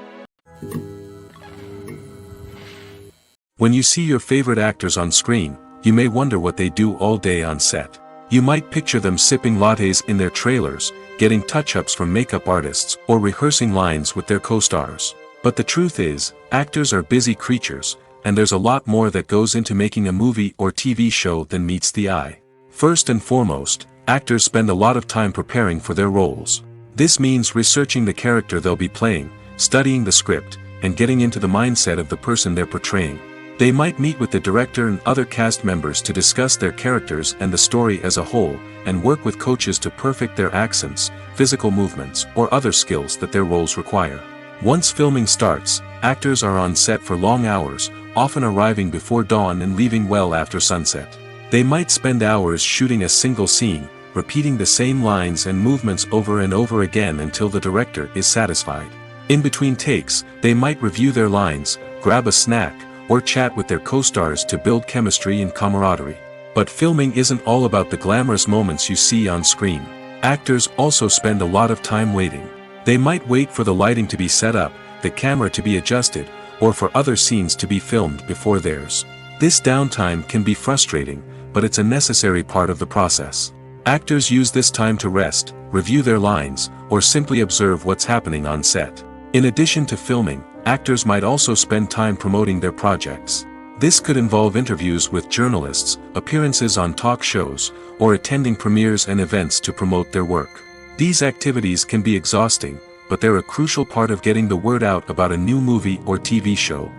When you see your favorite actors on screen, you may wonder what they do all day on set. You might picture them sipping lattes in their trailers, getting touch-ups from makeup artists, or rehearsing lines with their co-stars. But the truth is, actors are busy creatures, and there's a lot more that goes into making a movie or TV show than meets the eye. First and foremost, actors spend a lot of time preparing for their roles. This means researching the character they'll be playing, studying the script, and getting into the mindset of the person they're portraying. They might meet with the director and other cast members to discuss their characters and the story as a whole, and work with coaches to perfect their accents, physical movements, or other skills that their roles require. Once filming starts, actors are on set for long hours, often arriving before dawn and leaving well after sunset. They might spend hours shooting a single scene, repeating the same lines and movements over and over again until the director is satisfied. In between takes, they might review their lines, grab a snack, or chat with their co-stars to build chemistry and camaraderie. But filming isn't all about the glamorous moments you see on screen. Actors also spend a lot of time waiting. They might wait for the lighting to be set up, the camera to be adjusted, or for other scenes to be filmed before theirs. This downtime can be frustrating, but it's a necessary part of the process. Actors use this time to rest, review their lines, or simply observe what's happening on set. In addition to filming, actors might also spend time promoting their projects. This could involve interviews with journalists, appearances on talk shows, or attending premieres and events to promote their work. These activities can be exhausting, but they're a crucial part of getting the word out about a new movie or TV show.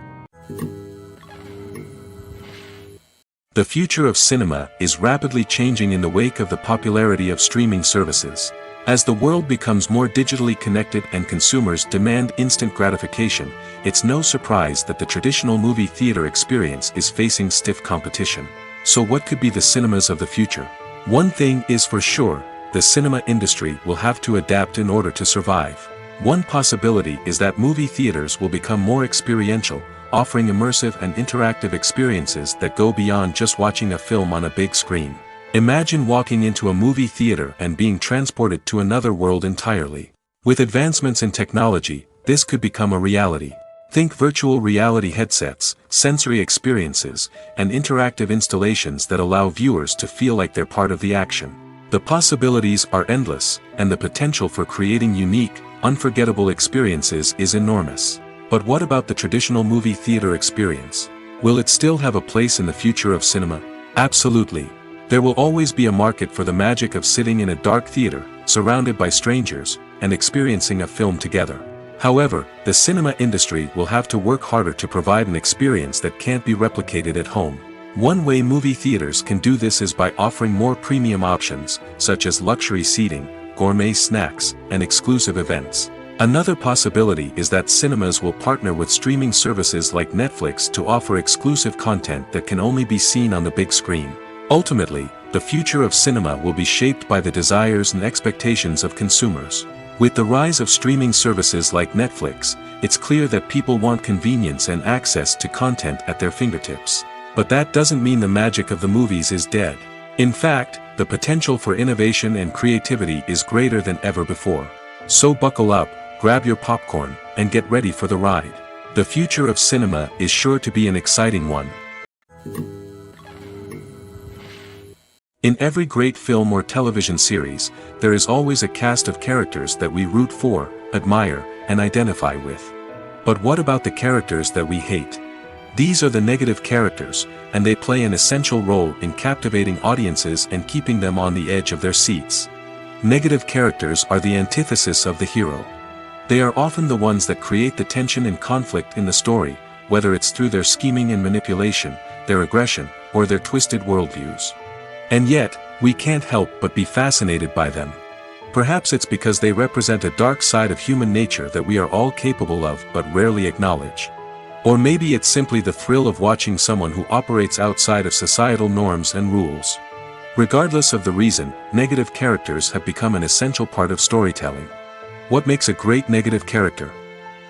The future of cinema is rapidly changing in the wake of the popularity of streaming services. As the world becomes more digitally connected and consumers demand instant gratification, it's no surprise that the traditional movie theater experience is facing stiff competition. So what could be the cinemas of the future? One thing is for sure, the cinema industry will have to adapt in order to survive. One possibility is that movie theaters will become more experiential, offering immersive and interactive experiences that go beyond just watching a film on a big screen. Imagine walking into a movie theater and being transported to another world entirely. With advancements in technology, this could become a reality. Think virtual reality headsets, sensory experiences, and interactive installations that allow viewers to feel like they're part of the action. The possibilities are endless, and the potential for creating unique, unforgettable experiences is enormous. But what about the traditional movie theater experience? Will it still have a place in the future of cinema? Absolutely. There will always be a market for the magic of sitting in a dark theater, surrounded by strangers, and experiencing a film together. However, the cinema industry will have to work harder to provide an experience that can't be replicated at home. One way movie theaters can do this is by offering more premium options, such as luxury seating, gourmet snacks, and exclusive events. Another possibility is that cinemas will partner with streaming services like Netflix to offer exclusive content that can only be seen on the big screen. Ultimately, the future of cinema will be shaped by the desires and expectations of consumers. With the rise of streaming services like Netflix, it's clear that people want convenience and access to content at their fingertips. But that doesn't mean the magic of the movies is dead. In fact, the potential for innovation and creativity is greater than ever before. So buckle up, grab your popcorn, and get ready for the ride. The future of cinema is sure to be an exciting one. In every great film or television series, there is always a cast of characters that we root for, admire, and identify with. But what about the characters that we hate? These are the negative characters, and they play an essential role in captivating audiences and keeping them on the edge of their seats. Negative characters are the antithesis of the hero. They are often the ones that create the tension and conflict in the story, whether it's through their scheming and manipulation, their aggression, or their twisted worldviews. And yet, we can't help but be fascinated by them. Perhaps it's because they represent a dark side of human nature that we are all capable of but rarely acknowledge. Or maybe it's simply the thrill of watching someone who operates outside of societal norms and rules. Regardless of the reason, negative characters have become an essential part of storytelling. What makes a great negative character?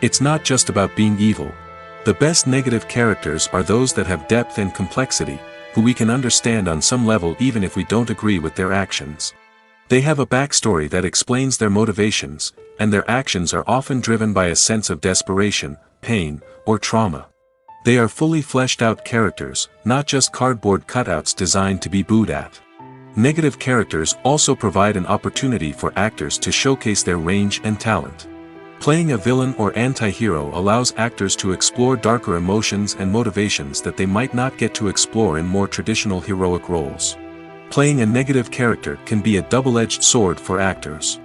It's not just about being evil. The best negative characters are those that have depth and complexity, who we can understand on some level even if we don't agree with their actions. They have a backstory that explains their motivations, and their actions are often driven by a sense of desperation, pain, or trauma. They are fully fleshed out characters, not just cardboard cutouts designed to be booed at. Negative characters also provide an opportunity for actors to showcase their range and talent. Playing a villain or anti-hero allows actors to explore darker emotions and motivations that they might not get to explore in more traditional heroic roles. Playing a negative character can be a double-edged sword for actors.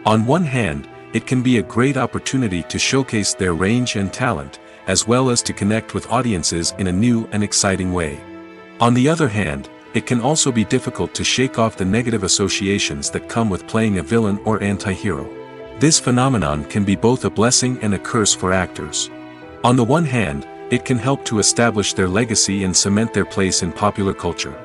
On one hand, it can be a great opportunity to showcase their range and talent, as well as to connect with audiences in a new and exciting way. On the other hand, it can also be difficult to shake off the negative associations that come with playing a villain or anti-hero. This phenomenon can be both a blessing and a curse for actors. On the one hand, it can help to establish their legacy and cement their place in popular culture.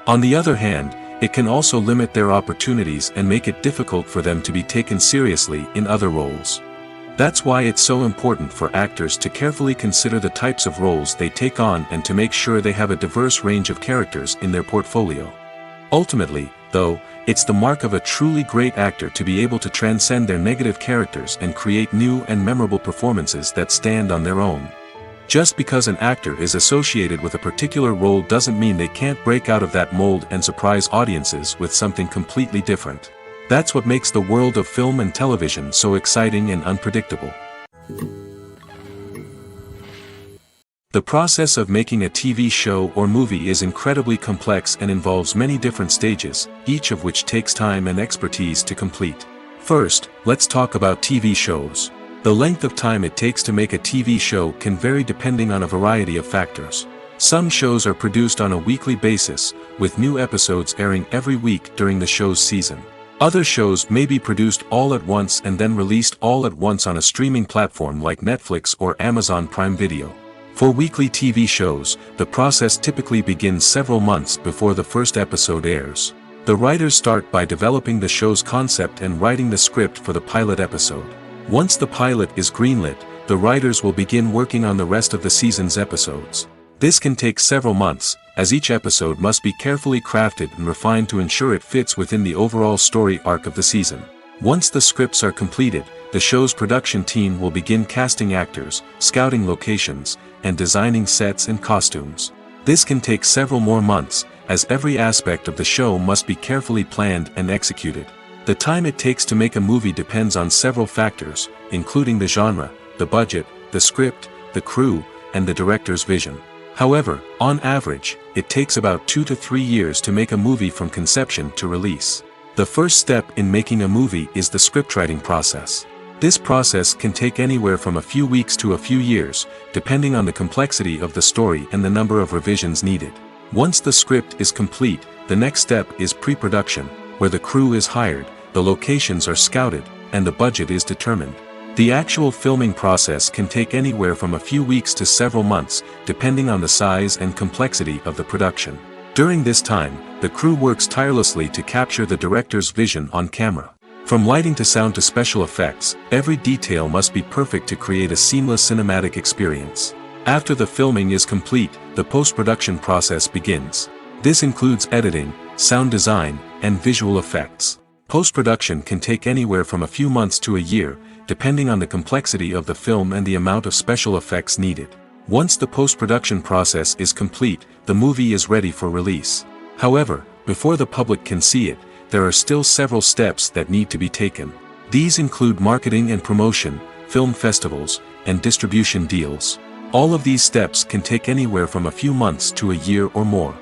On the other hand, it can also limit their opportunities and make it difficult for them to be taken seriously in other roles. That's why it's so important for actors to carefully consider the types of roles they take on and to make sure they have a diverse range of characters in their portfolio. Ultimately, though, it's the mark of a truly great actor to be able to transcend their negative characters and create new and memorable performances that stand on their own. Just because an actor is associated with a particular role doesn't mean they can't break out of that mold and surprise audiences with something completely different. That's what makes the world of film and television so exciting and unpredictable. The process of making a TV show or movie is incredibly complex and involves many different stages, each of which takes time and expertise to complete. First, let's talk about TV shows. The length of time it takes to make a TV show can vary depending on a variety of factors. Some shows are produced on a weekly basis, with new episodes airing every week during the show's season. Other shows may be produced all at once and then released all at once on a streaming platform like Netflix or Amazon Prime Video. For weekly TV shows, the process typically begins several months before the first episode airs. The writers start by developing the show's concept and writing the script for the pilot episode. Once the pilot is greenlit, the writers will begin working on the rest of the season's episodes. This can take several months, as each episode must be carefully crafted and refined to ensure it fits within the overall story arc of the season. Once the scripts are completed, the show's production team will begin casting actors, scouting locations, and designing sets and costumes. This can take several more months, as every aspect of the show must be carefully planned and executed. The time it takes to make a movie depends on several factors, including the genre, the budget, the script, the crew, and the director's vision. However, on average, it takes about 2 to 3 years to make a movie from conception to release. The first step in making a movie is the scriptwriting process. This process can take anywhere from a few weeks to a few years, depending on the complexity of the story and the number of revisions needed. Once the script is complete, the next step is pre-production, where the crew is hired, the locations are scouted, and the budget is determined. The actual filming process can take anywhere from a few weeks to several months, depending on the size and complexity of the production. During this time, the crew works tirelessly to capture the director's vision on camera. From lighting to sound to special effects, every detail must be perfect to create a seamless cinematic experience. After the filming is complete, the post-production process begins. This includes editing, sound design, and visual effects. Post-production can take anywhere from a few months to a year, depending on the complexity of the film and the amount of special effects needed. Once the post-production process is complete, the movie is ready for release. However, before the public can see it, there are still several steps that need to be taken. These include marketing and promotion, film festivals, and distribution deals. All of these steps can take anywhere from a few months to a year or more.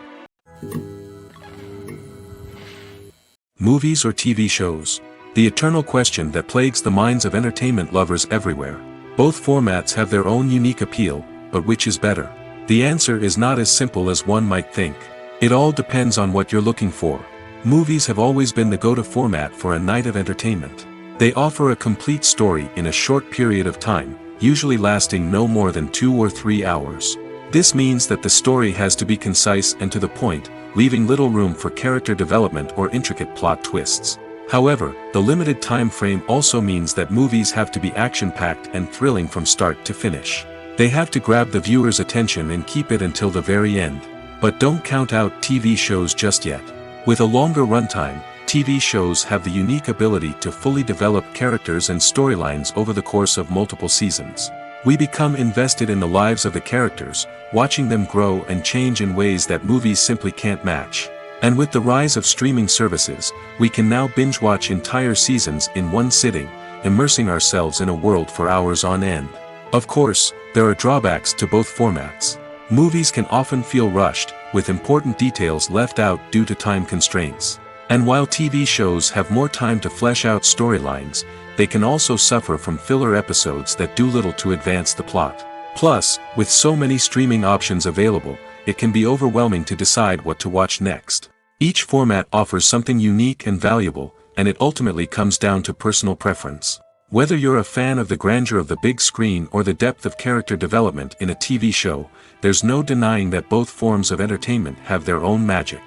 Movies or TV shows? The eternal question that plagues the minds of entertainment lovers everywhere. Both formats have their own unique appeal, but which is better? The answer is not as simple as one might think. It all depends on what you're looking for. Movies have always been the go-to format for a night of entertainment. They offer a complete story in a short period of time, usually lasting no more than 2 or 3 hours. This means that the story has to be concise and to the point, leaving little room for character development or intricate plot twists. However, the limited time frame also means that movies have to be action-packed and thrilling from start to finish. They have to grab the viewer's attention and keep it until the very end. But don't count out TV shows just yet. With a longer runtime, TV shows have the unique ability to fully develop characters and storylines over the course of multiple seasons. We become invested in the lives of the characters, watching them grow and change in ways that movies simply can't match. And with the rise of streaming services, we can now binge-watch entire seasons in one sitting, immersing ourselves in a world for hours on end. Of course, there are drawbacks to both formats. Movies can often feel rushed, with important details left out due to time constraints. And while TV shows have more time to flesh out storylines, they can also suffer from filler episodes that do little to advance the plot. Plus, with so many streaming options available, it can be overwhelming to decide what to watch next. Each format offers something unique and valuable, and it ultimately comes down to personal preference. Whether you're a fan of the grandeur of the big screen or the depth of character development in a TV show, there's no denying that both forms of entertainment have their own magic.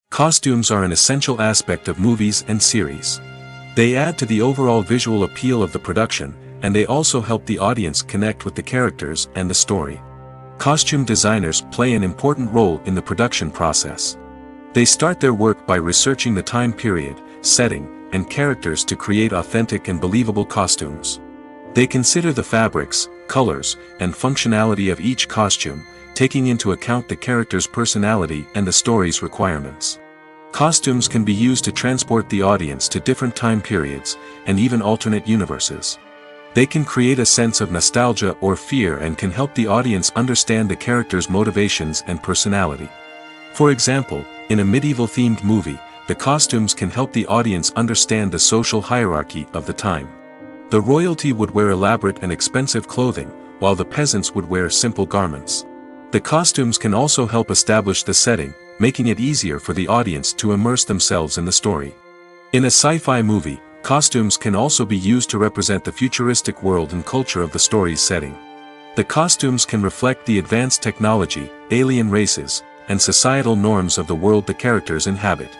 Costumes are an essential aspect of movies and series. They add to the overall visual appeal of the production, and they also help the audience connect with the characters and the story. Costume designers play an important role in the production process. They start their work by researching the time period, setting, and characters to create authentic and believable costumes. They consider the fabrics, colors, and functionality of each costume, taking into account the character's personality and the story's requirements. Costumes can be used to transport the audience to different time periods, and even alternate universes. They can create a sense of nostalgia or fear and can help the audience understand the character's motivations and personality. For example, in a medieval-themed movie, the costumes can help the audience understand the social hierarchy of the time. The royalty would wear elaborate and expensive clothing, while the peasants would wear simple garments. The costumes can also help establish the setting, making it easier for the audience to immerse themselves in the story. In a sci-fi movie, costumes can also be used to represent the futuristic world and culture of the story's setting. The costumes can reflect the advanced technology, alien races, and societal norms of the world the characters inhabit.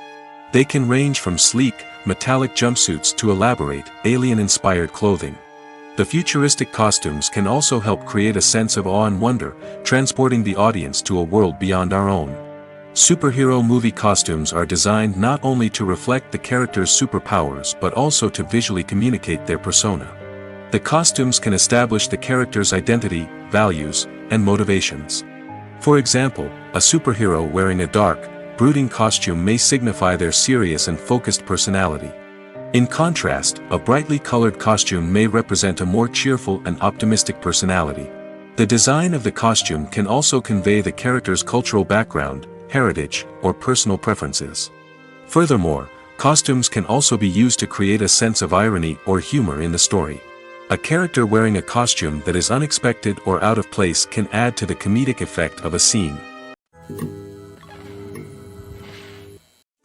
They can range from sleek, metallic jumpsuits to elaborate, alien-inspired clothing. The futuristic costumes can also help create a sense of awe and wonder, transporting the audience to a world beyond our own. Superhero movie costumes are designed not only to reflect the character's superpowers but also to visually communicate their persona. The costumes can establish the character's identity, values, and motivations. For example, a superhero wearing a dark, brooding costume may signify their serious and focused personality. In contrast, a brightly colored costume may represent a more cheerful and optimistic personality. The design of the costume can also convey the character's cultural background, heritage, or personal preferences. Furthermore, costumes can also be used to create a sense of irony or humor in the story. A character wearing a costume that is unexpected or out of place can add to the comedic effect of a scene.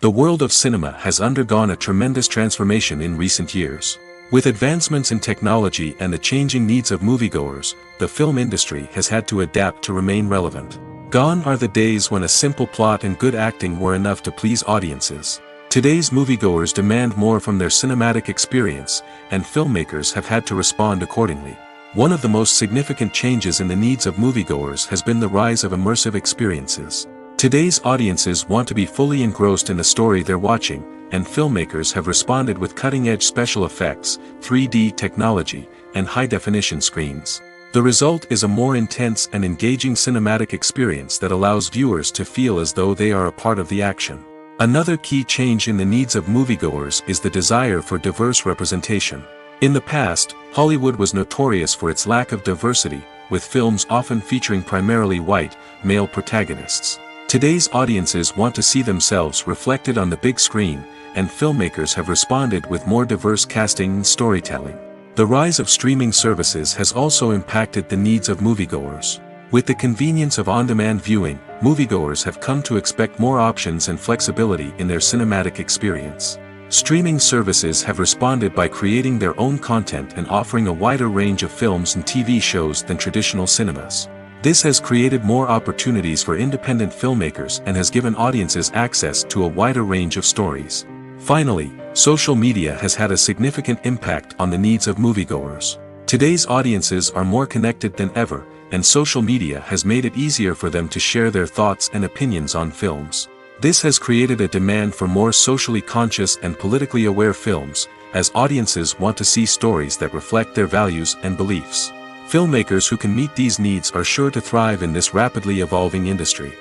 The world of cinema has undergone a tremendous transformation in recent years. With advancements in technology and the changing needs of moviegoers, the film industry has had to adapt to remain relevant. Gone are the days when a simple plot and good acting were enough to please audiences. Today's moviegoers demand more from their cinematic experience, and filmmakers have had to respond accordingly. One of the most significant changes in the needs of moviegoers has been the rise of immersive experiences. Today's audiences want to be fully engrossed in the story they're watching, and filmmakers have responded with cutting-edge special effects, 3D technology, and high-definition screens. The result is a more intense and engaging cinematic experience that allows viewers to feel as though they are a part of the action. Another key change in the needs of moviegoers is the desire for diverse representation. In the past, Hollywood was notorious for its lack of diversity, with films often featuring primarily white, male protagonists. Today's audiences want to see themselves reflected on the big screen, and filmmakers have responded with more diverse casting and storytelling. The rise of streaming services has also impacted the needs of moviegoers. With the convenience of on-demand viewing, moviegoers have come to expect more options and flexibility in their cinematic experience. Streaming services have responded by creating their own content and offering a wider range of films and TV shows than traditional cinemas. This has created more opportunities for independent filmmakers and has given audiences access to a wider range of stories. Finally, social media has had a significant impact on the needs of moviegoers. Today's audiences are more connected than ever, and social media has made it easier for them to share their thoughts and opinions on films. This has created a demand for more socially conscious and politically aware films, as audiences want to see stories that reflect their values and beliefs. Filmmakers who can meet these needs are sure to thrive in this rapidly evolving industry.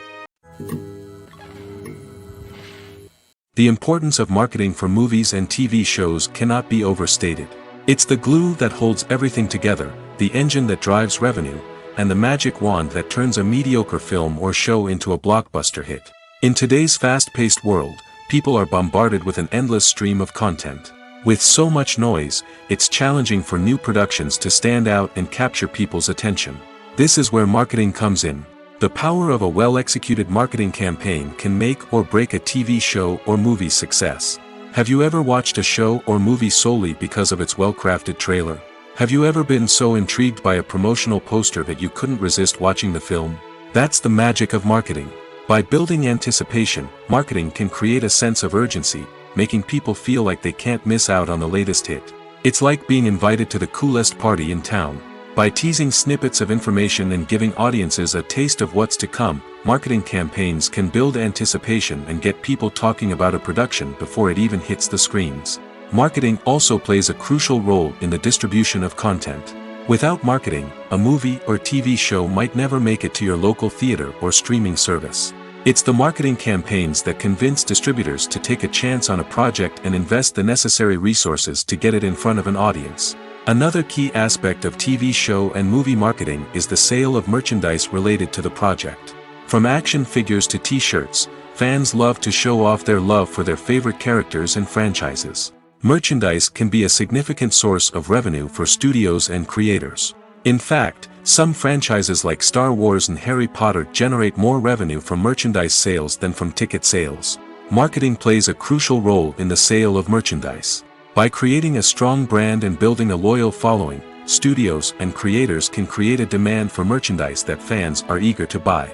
The importance of marketing for movies and TV shows cannot be overstated. It's the glue that holds everything together, the engine that drives revenue, and the magic wand that turns a mediocre film or show into a blockbuster hit. In today's fast-paced world, people are bombarded with an endless stream of content. With so much noise, it's challenging for new productions to stand out and capture people's attention. This is where marketing comes in. The power of a well-executed marketing campaign can make or break a TV show or movie's success. Have you ever watched a show or movie solely because of its well-crafted trailer? Have you ever been so intrigued by a promotional poster that you couldn't resist watching the film? That's the magic of marketing. By building anticipation, marketing can create a sense of urgency, making people feel like they can't miss out on the latest hit. It's like being invited to the coolest party in town. By teasing snippets of information and giving audiences a taste of what's to come, marketing campaigns can build anticipation and get people talking about a production before it even hits the screens. Marketing also plays a crucial role in the distribution of content. Without marketing, a movie or TV show might never make it to your local theater or streaming service. It's the marketing campaigns that convince distributors to take a chance on a project and invest the necessary resources to get it in front of an audience. Another key aspect of TV show and movie marketing is the sale of merchandise related to the project. From action figures to t-shirts, fans love to show off their love for their favorite characters and franchises. Merchandise can be a significant source of revenue for studios and creators. In fact, some franchises like Star Wars and Harry Potter generate more revenue from merchandise sales than from ticket sales. Marketing plays a crucial role in the sale of merchandise. By creating a strong brand and building a loyal following, studios and creators can create a demand for merchandise that fans are eager to buy.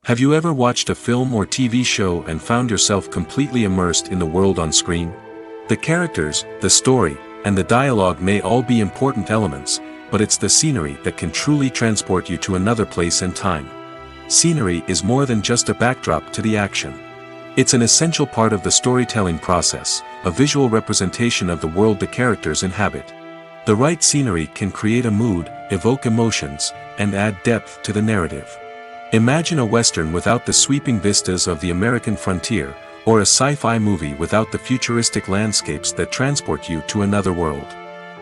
Have you ever watched a film or TV show and found yourself completely immersed in the world on screen? The characters, the story, and the dialogue may all be important elements, but it's the scenery that can truly transport you to another place and time. Scenery is more than just a backdrop to the action. It's an essential part of the storytelling process, a visual representation of the world the characters inhabit. The right scenery can create a mood, evoke emotions, and add depth to the narrative. Imagine a Western without the sweeping vistas of the American frontier, or a sci-fi movie without the futuristic landscapes that transport you to another world.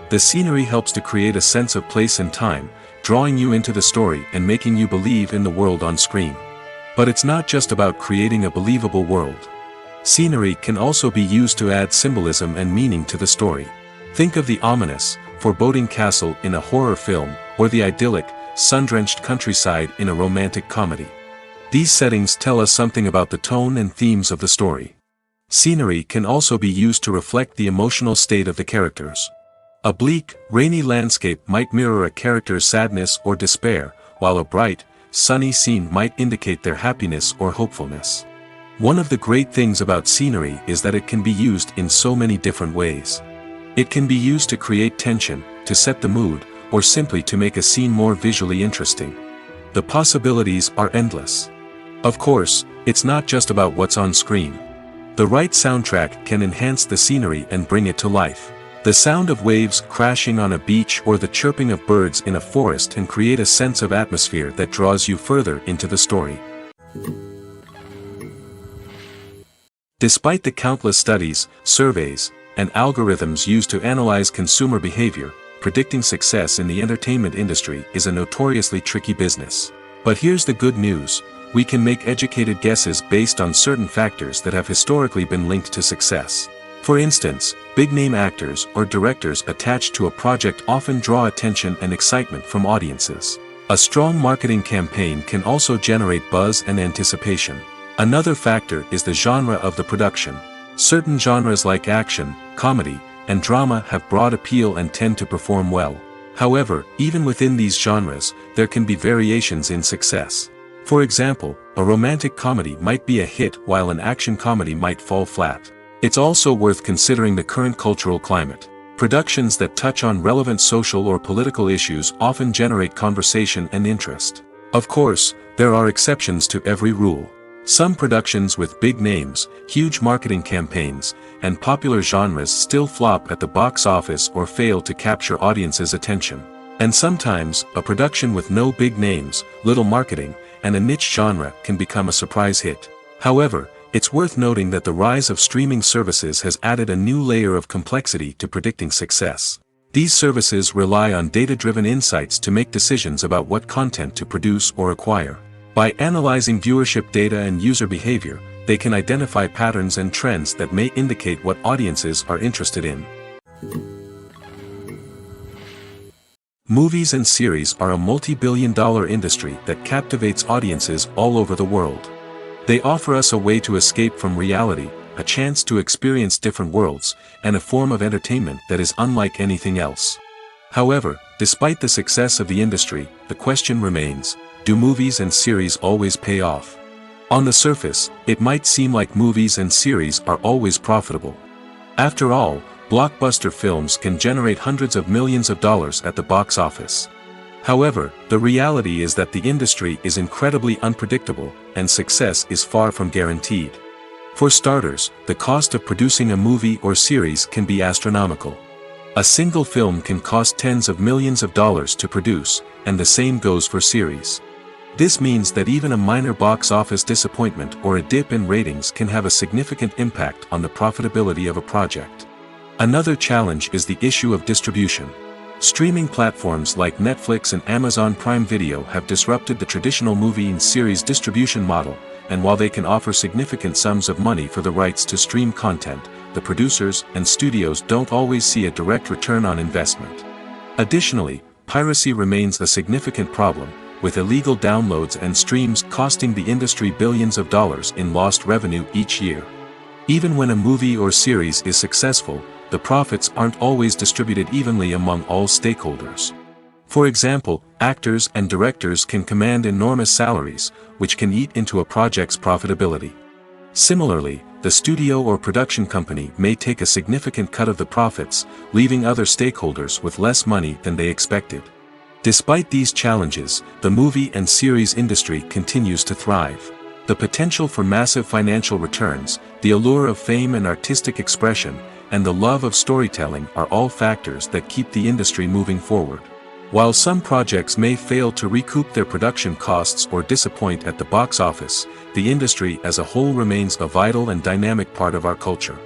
The scenery helps to create a sense of place and time, drawing you into the story and making you believe in the world on screen. But it's not just about creating a believable world. Scenery can also be used to add symbolism and meaning to the story. Think of the ominous, foreboding castle in a horror film, or the idyllic, sun-drenched countryside in a romantic comedy. These settings tell us something about the tone and themes of the story. Scenery can also be used to reflect the emotional state of the characters. A bleak, rainy landscape might mirror a character's sadness or despair, while a bright, sunny scene might indicate their happiness or hopefulness. One of the great things about scenery is that it can be used in so many different ways. It can be used to create tension, to set the mood, or simply to make a scene more visually interesting. The possibilities are endless. Of course, it's not just about what's on screen. The right soundtrack can enhance the scenery and bring it to life. The sound of waves crashing on a beach or the chirping of birds in a forest can create a sense of atmosphere that draws you further into the story. Despite the countless studies, surveys, and algorithms used to analyze consumer behavior, predicting success in the entertainment industry is a notoriously tricky business. But here's the good news: we can make educated guesses based on certain factors that have historically been linked to success. For instance, big-name actors or directors attached to a project often draw attention and excitement from audiences. A strong marketing campaign can also generate buzz and anticipation. Another factor is the genre of the production. Certain genres like action, comedy, and drama have broad appeal and tend to perform well. However, even within these genres, there can be variations in success. For example, a romantic comedy might be a hit while an action comedy might fall flat. It's also worth considering the current cultural climate. Productions that touch on relevant social or political issues often generate conversation and interest. Of course, there are exceptions to every rule. Some productions with big names, huge marketing campaigns, and popular genres still flop at the box office or fail to capture audiences' attention. And sometimes, a production with no big names, little marketing, and a niche genre can become a surprise hit. However, it's worth noting that the rise of streaming services has added a new layer of complexity to predicting success. These services rely on data-driven insights to make decisions about what content to produce or acquire. By analyzing viewership data and user behavior, they can identify patterns and trends that may indicate what audiences are interested in. Movies and series are a multi-billion-dollar industry that captivates audiences all over the world. They offer us a way to escape from reality, a chance to experience different worlds, and a form of entertainment that is unlike anything else. However, despite the success of the industry, the question remains: do movies and series always pay off? On the surface, it might seem like movies and series are always profitable. After all, blockbuster films can generate hundreds of millions of dollars at the box office. However, the reality is that the industry is incredibly unpredictable, and success is far from guaranteed. For starters, the cost of producing a movie or series can be astronomical. A single film can cost tens of millions of dollars to produce, and the same goes for series. This means that even a minor box office disappointment or a dip in ratings can have a significant impact on the profitability of a project. Another challenge is the issue of distribution. Streaming platforms like Netflix and Amazon Prime Video have disrupted the traditional movie and series distribution model, and while they can offer significant sums of money for the rights to stream content, the producers and studios don't always see a direct return on investment. Additionally, piracy remains a significant problem, with illegal downloads and streams costing the industry billions of dollars in lost revenue each year. Even when a movie or series is successful, the profits aren't always distributed evenly among all stakeholders. For example, actors and directors can command enormous salaries, which can eat into a project's profitability. Similarly, the studio or production company may take a significant cut of the profits, leaving other stakeholders with less money than they expected. Despite these challenges, the movie and series industry continues to thrive. The potential for massive financial returns, the allure of fame and artistic expression, and the love of storytelling are all factors that keep the industry moving forward. While some projects may fail to recoup their production costs or disappoint at the box office, the industry as a whole remains a vital and dynamic part of our culture.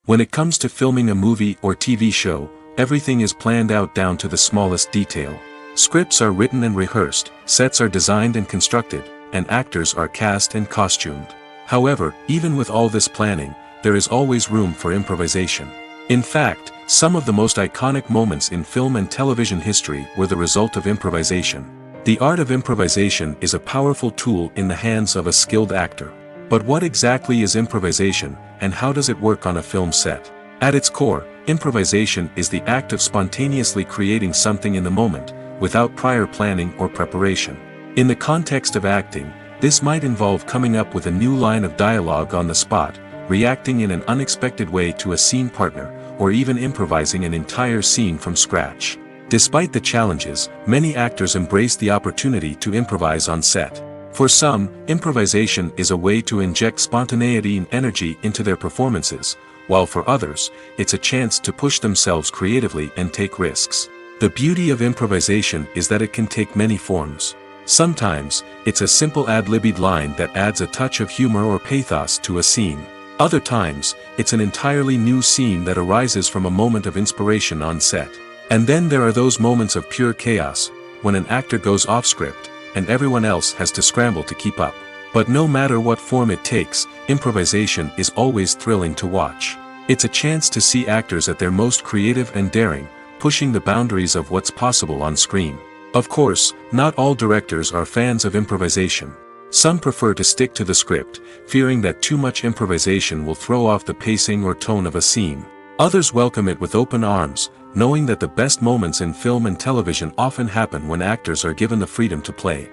When it comes to filming a movie or TV show, everything is planned out down to the smallest detail. Scripts are written and rehearsed, sets are designed and constructed, and actors are cast and costumed. However, even with all this planning, there is always room for improvisation. In fact, some of the most iconic moments in film and television history were the result of improvisation. The art of improvisation is a powerful tool in the hands of a skilled actor. But what exactly is improvisation, and how does it work on a film set? At its core, improvisation is the act of spontaneously creating something in the moment, without prior planning or preparation. In the context of acting, this might involve coming up with a new line of dialogue on the spot, reacting in an unexpected way to a scene partner, or even improvising an entire scene from scratch. Despite the challenges, many actors embrace the opportunity to improvise on set. For some, improvisation is a way to inject spontaneity and energy into their performances, while for others, it's a chance to push themselves creatively and take risks. The beauty of improvisation is that it can take many forms. Sometimes, it's a simple ad-libbed line that adds a touch of humor or pathos to a scene. Other times, it's an entirely new scene that arises from a moment of inspiration on set. And then there are those moments of pure chaos, when an actor goes off script, and everyone else has to scramble to keep up. But no matter what form it takes, improvisation is always thrilling to watch. It's a chance to see actors at their most creative and daring, pushing the boundaries of what's possible on screen. Of course, not all directors are fans of improvisation. Some prefer to stick to the script, fearing that too much improvisation will throw off the pacing or tone of a scene. Others welcome it with open arms, knowing that the best moments in film and television often happen when actors are given the freedom to play.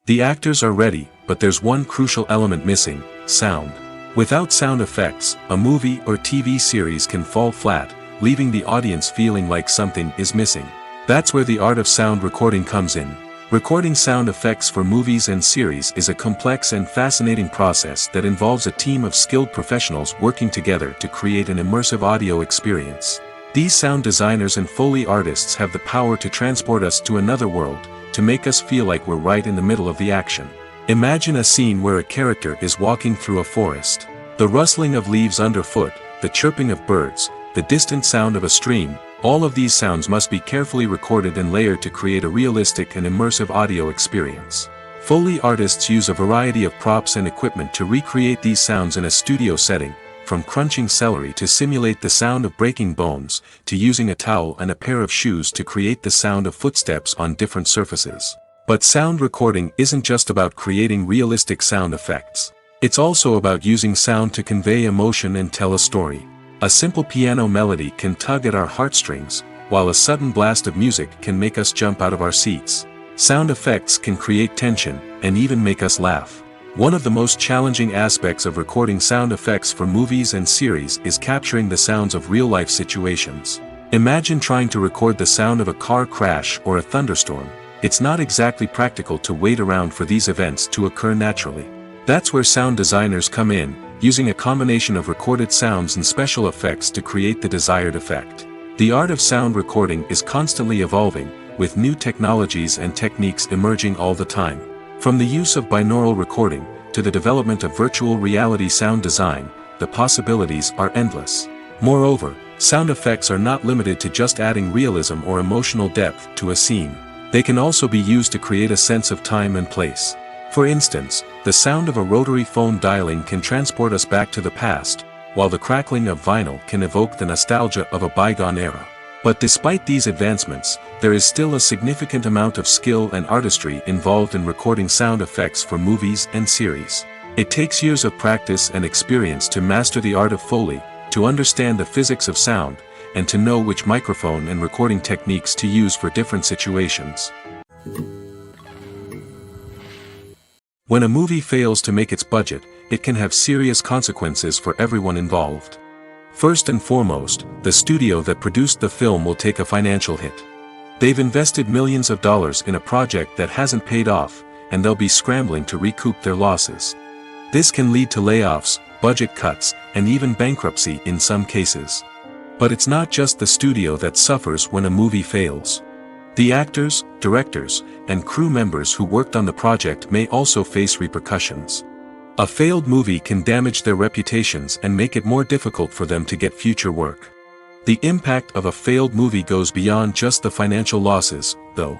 The actors are ready, but there's one crucial element missing: sound. Without sound effects, a movie or TV series can fall flat, leaving the audience feeling like something is missing. That's where the art of sound recording comes in. Recording sound effects for movies and series is a complex and fascinating process that involves a team of skilled professionals working together to create an immersive audio experience. These sound designers and Foley artists have the power to transport us to another world, to make us feel like we're right in the middle of the action. Imagine a scene where a character is walking through a forest. The rustling of leaves underfoot, the chirping of birds, the distant sound of a stream, all of these sounds must be carefully recorded and layered to create a realistic and immersive audio experience. Foley artists use a variety of props and equipment to recreate these sounds in a studio setting, from crunching celery to simulate the sound of breaking bones, to using a towel and a pair of shoes to create the sound of footsteps on different surfaces. But sound recording isn't just about creating realistic sound effects. It's also about using sound to convey emotion and tell a story. A simple piano melody can tug at our heartstrings, while a sudden blast of music can make us jump out of our seats. Sound effects can create tension, and even make us laugh. One of the most challenging aspects of recording sound effects for movies and series is capturing the sounds of real-life situations. Imagine trying to record the sound of a car crash or a thunderstorm. It's not exactly practical to wait around for these events to occur naturally. That's where sound designers come in, using a combination of recorded sounds and special effects to create the desired effect. The art of sound recording is constantly evolving, with new technologies and techniques emerging all the time. From the use of binaural recording, to the development of virtual reality sound design, the possibilities are endless. Moreover, sound effects are not limited to just adding realism or emotional depth to a scene. They can also be used to create a sense of time and place. For instance, the sound of a rotary phone dialing can transport us back to the past, while the crackling of vinyl can evoke the nostalgia of a bygone era. But despite these advancements, there is still a significant amount of skill and artistry involved in recording sound effects for movies and series. It takes years of practice and experience to master the art of Foley, to understand the physics of sound, and to know which microphone and recording techniques to use for different situations. When a movie fails to make its budget, it can have serious consequences for everyone involved. First and foremost, the studio that produced the film will take a financial hit. They've invested millions of dollars in a project that hasn't paid off, and they'll be scrambling to recoup their losses. This can lead to layoffs, budget cuts, and even bankruptcy in some cases. But it's not just the studio that suffers when a movie fails. The actors, directors, and crew members who worked on the project may also face repercussions. A failed movie can damage their reputations and make it more difficult for them to get future work. The impact of a failed movie goes beyond just the financial losses, though.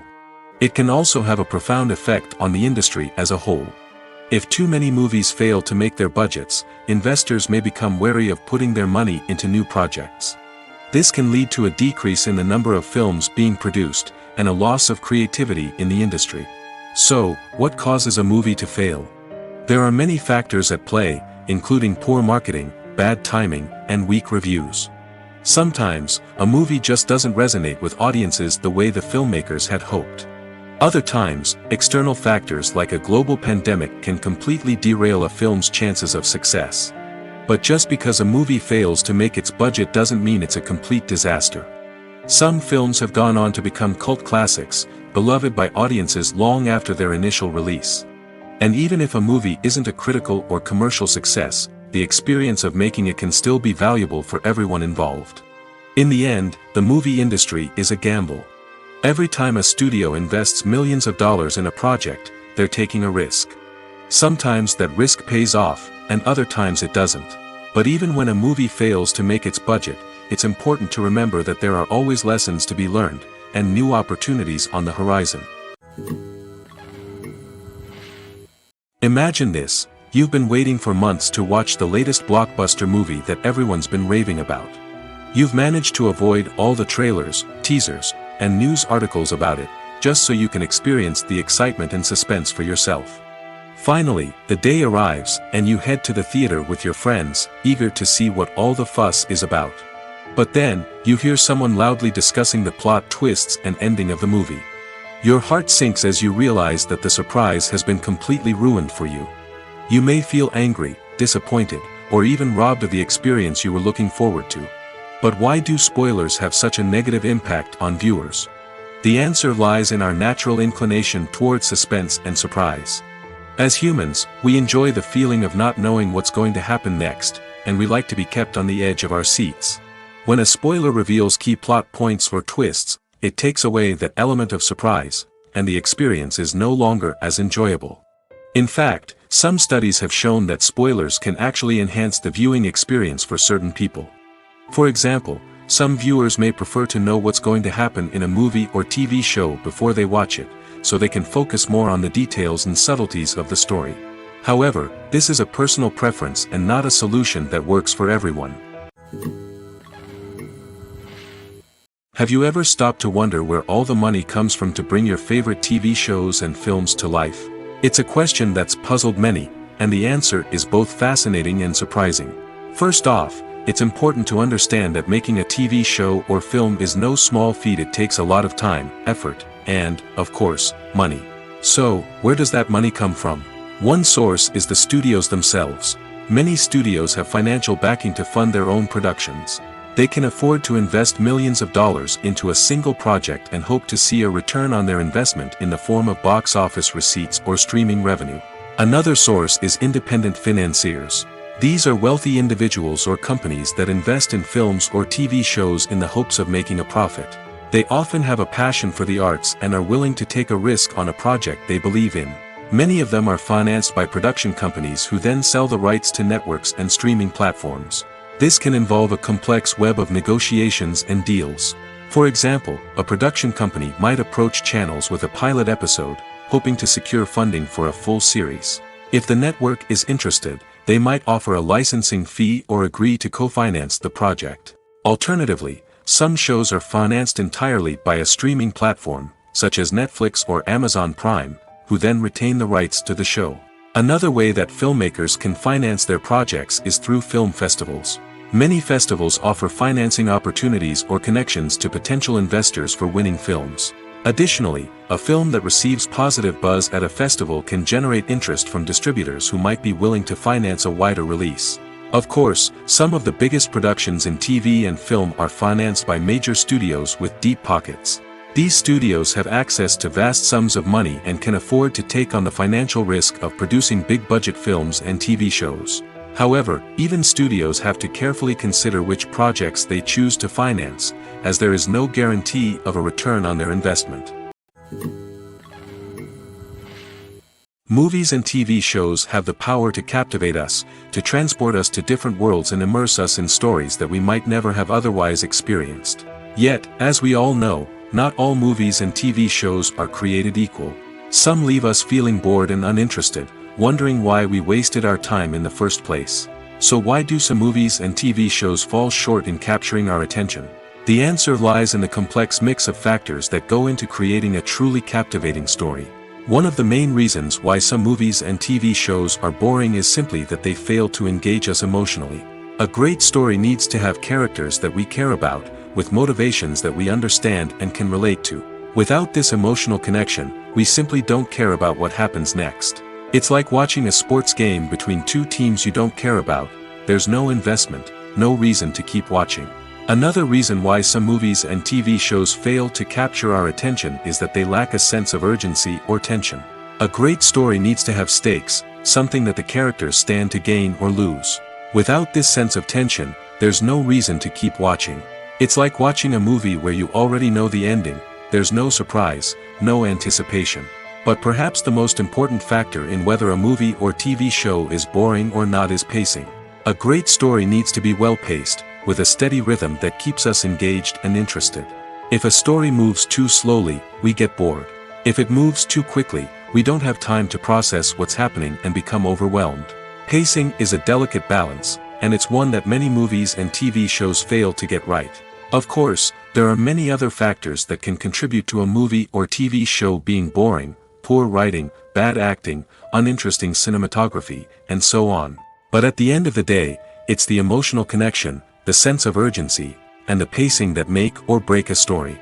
It can also have a profound effect on the industry as a whole. If too many movies fail to make their budgets, investors may become wary of putting their money into new projects. This can lead to a decrease in the number of films being produced, and a loss of creativity in the industry. So, what causes a movie to fail? There are many factors at play, including poor marketing, bad timing, and weak reviews. Sometimes, a movie just doesn't resonate with audiences the way the filmmakers had hoped. Other times, external factors like a global pandemic can completely derail a film's chances of success. But just because a movie fails to make its budget doesn't mean it's a complete disaster. Some films have gone on to become cult classics, beloved by audiences long after their initial release. And even if a movie isn't a critical or commercial success, the experience of making it can still be valuable for everyone involved. In the end, the movie industry is a gamble. Every time a studio invests millions of dollars in a project, they're taking a risk. Sometimes that risk pays off, and other times it doesn't. But even when a movie fails to make its budget, it's important to remember that there are always lessons to be learned, and new opportunities on the horizon. Imagine this: you've been waiting for months to watch the latest blockbuster movie that everyone's been raving about. You've managed to avoid all the trailers, teasers, and news articles about it, just so you can experience the excitement and suspense for yourself. Finally, the day arrives, and you head to the theater with your friends, eager to see what all the fuss is about. But then, you hear someone loudly discussing the plot twists and ending of the movie. Your heart sinks as you realize that the surprise has been completely ruined for you. You may feel angry, disappointed, or even robbed of the experience you were looking forward to. But why do spoilers have such a negative impact on viewers? The answer lies in our natural inclination toward suspense and surprise. As humans, we enjoy the feeling of not knowing what's going to happen next, and we like to be kept on the edge of our seats. When a spoiler reveals key plot points or twists, it takes away that element of surprise, and the experience is no longer as enjoyable. In fact, some studies have shown that spoilers can actually enhance the viewing experience for certain people. For example, some viewers may prefer to know what's going to happen in a movie or TV show before they watch it, so they can focus more on the details and subtleties of the story. However, this is a personal preference and not a solution that works for everyone. Have you ever stopped to wonder where all the money comes from to bring your favorite TV shows and films to life? It's a question that's puzzled many, and the answer is both fascinating and surprising. First off, it's important to understand that making a TV show or film is no small feat. It takes a lot of time, effort, and, of course, money. So, where does that money come from? One source is the studios themselves. Many studios have financial backing to fund their own productions. They can afford to invest millions of dollars into a single project and hope to see a return on their investment in the form of box office receipts or streaming revenue. Another source is independent financiers. These are wealthy individuals or companies that invest in films or TV shows in the hopes of making a profit. They often have a passion for the arts and are willing to take a risk on a project they believe in. Many of them are financed by production companies who then sell the rights to networks and streaming platforms. This can involve a complex web of negotiations and deals. For example, a production company might approach channels with a pilot episode, hoping to secure funding for a full series. If the network is interested, they might offer a licensing fee or agree to co-finance the project. Alternatively, some shows are financed entirely by a streaming platform, such as Netflix or Amazon Prime, who then retain the rights to the show. Another way that filmmakers can finance their projects is through film festivals. Many festivals offer financing opportunities or connections to potential investors for winning films. Additionally, a film that receives positive buzz at a festival can generate interest from distributors who might be willing to finance a wider release. Of course, some of the biggest productions in TV and film are financed by major studios with deep pockets. These studios have access to vast sums of money and can afford to take on the financial risk of producing big-budget films and TV shows. However, even studios have to carefully consider which projects they choose to finance, as there is no guarantee of a return on their investment. Movies and TV shows have the power to captivate us, to transport us to different worlds and immerse us in stories that we might never have otherwise experienced. Yet, as we all know, not all movies and TV shows are created equal. Some leave us feeling bored and uninterested, wondering why we wasted our time in the first place. So why do some movies and TV shows fall short in capturing our attention? The answer lies in the complex mix of factors that go into creating a truly captivating story. One of the main reasons why some movies and TV shows are boring is simply that they fail to engage us emotionally. A great story needs to have characters that we care about, with motivations that we understand and can relate to. Without this emotional connection, we simply don't care about what happens next. It's like watching a sports game between two teams you don't care about. There's no investment, no reason to keep watching. Another reason why some movies and TV shows fail to capture our attention is that they lack a sense of urgency or tension. A great story needs to have stakes, something that the characters stand to gain or lose. Without this sense of tension, there's no reason to keep watching. It's like watching a movie where you already know the ending. There's no surprise, no anticipation. But perhaps the most important factor in whether a movie or TV show is boring or not is pacing. A great story needs to be well-paced, with a steady rhythm that keeps us engaged and interested. If a story moves too slowly, we get bored. If it moves too quickly, we don't have time to process what's happening and become overwhelmed. Pacing is a delicate balance, and it's one that many movies and TV shows fail to get right. Of course, there are many other factors that can contribute to a movie or TV show being boring: poor writing, bad acting, uninteresting cinematography, and so on. But at the end of the day, it's the emotional connection, the sense of urgency, and the pacing that make or break a story.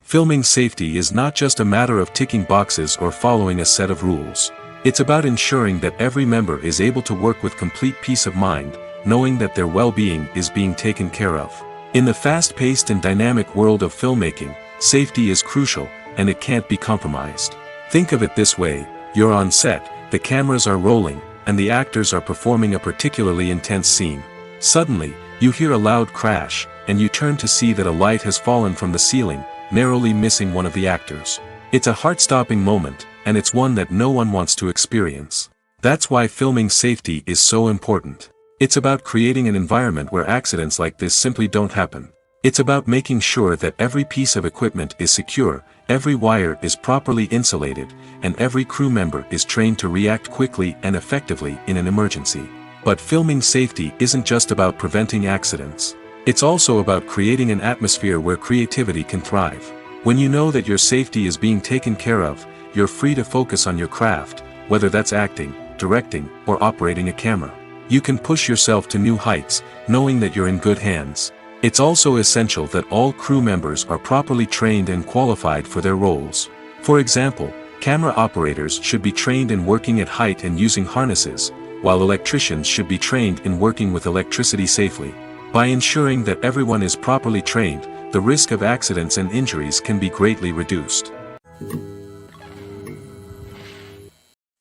Filming safety is not just a matter of ticking boxes or following a set of rules. It's about ensuring that every member is able to work with complete peace of mind, knowing that their well-being is being taken care of. In the fast-paced and dynamic world of filmmaking, safety is crucial, and it can't be compromised. Think of it this way: you're on set, the cameras are rolling, and the actors are performing a particularly intense scene. Suddenly, you hear a loud crash, and you turn to see that a light has fallen from the ceiling, narrowly missing one of the actors. It's a heart-stopping moment, and it's one that no one wants to experience. That's why filming safety is so important. It's about creating an environment where accidents like this simply don't happen. It's about making sure that every piece of equipment is secure, every wire is properly insulated, and every crew member is trained to react quickly and effectively in an emergency. But filming safety isn't just about preventing accidents. It's also about creating an atmosphere where creativity can thrive. When you know that your safety is being taken care of, you're free to focus on your craft, whether that's acting, directing, or operating a camera. You can push yourself to new heights, knowing that you're in good hands. It's also essential that all crew members are properly trained and qualified for their roles. For example, camera operators should be trained in working at height and using harnesses, while electricians should be trained in working with electricity safely. By ensuring that everyone is properly trained, the risk of accidents and injuries can be greatly reduced.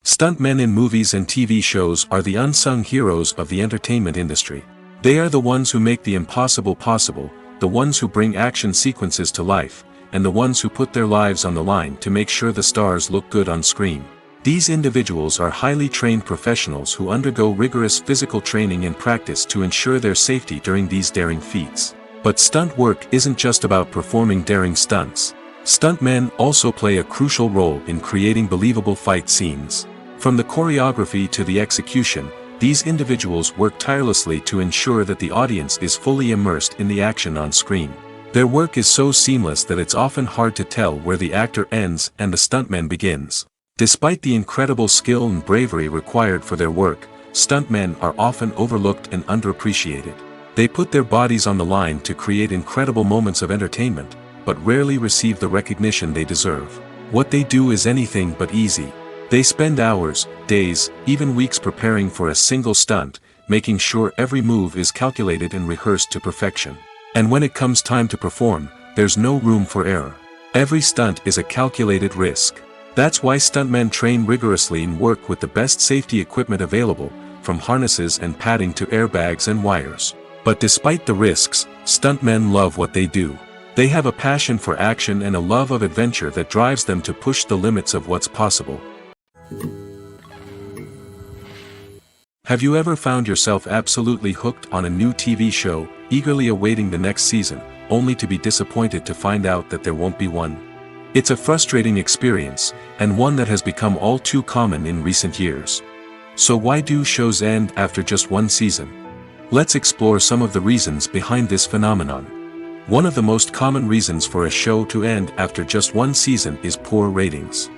Stuntmen in movies and TV shows are the unsung heroes of the entertainment industry. They are the ones who make the impossible possible, the ones who bring action sequences to life, and the ones who put their lives on the line to make sure the stars look good on screen. These individuals are highly trained professionals who undergo rigorous physical training and practice to ensure their safety during these daring feats. But stunt work isn't just about performing daring stunts. Stuntmen also play a crucial role in creating believable fight scenes. From the choreography to the execution, these individuals work tirelessly to ensure that the audience is fully immersed in the action on screen. Their work is so seamless that it's often hard to tell where the actor ends and the stuntman begins. Despite the incredible skill and bravery required for their work, stuntmen are often overlooked and underappreciated. They put their bodies on the line to create incredible moments of entertainment, but rarely receive the recognition they deserve. What they do is anything but easy. They spend hours, days, even weeks preparing for a single stunt, making sure every move is calculated and rehearsed to perfection. And when it comes time to perform, there's no room for error. Every stunt is a calculated risk. That's why stuntmen train rigorously and work with the best safety equipment available, from harnesses and padding to airbags and wires. But despite the risks, stuntmen love what they do. They have a passion for action and a love of adventure that drives them to push the limits of what's possible. Have you ever found yourself absolutely hooked on a new TV show, eagerly awaiting the next season, only to be disappointed to find out that there won't be one? It's a frustrating experience, and one that has become all too common in recent years. So why do shows end after just one season? Let's explore some of the reasons behind this phenomenon. One of the most common reasons for a show to end after just one season is poor ratings.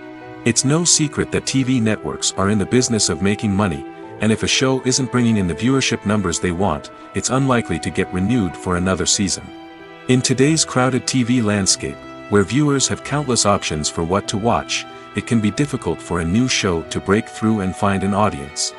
It's no secret that TV networks are in the business of making money, and if a show isn't bringing in the viewership numbers they want, it's unlikely to get renewed for another season. In today's crowded TV landscape, where viewers have countless options for what to watch, it can be difficult for a new show to break through and find an audience.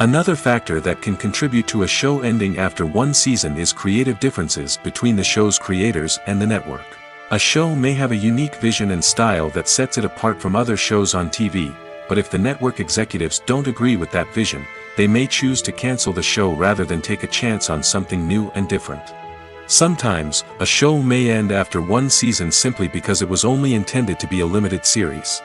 Another factor that can contribute to a show ending after one season is creative differences between the show's creators and the network. A show may have a unique vision and style that sets it apart from other shows on TV, but if the network executives don't agree with that vision, they may choose to cancel the show rather than take a chance on something new and different. Sometimes, a show may end after one season simply because it was only intended to be a limited series.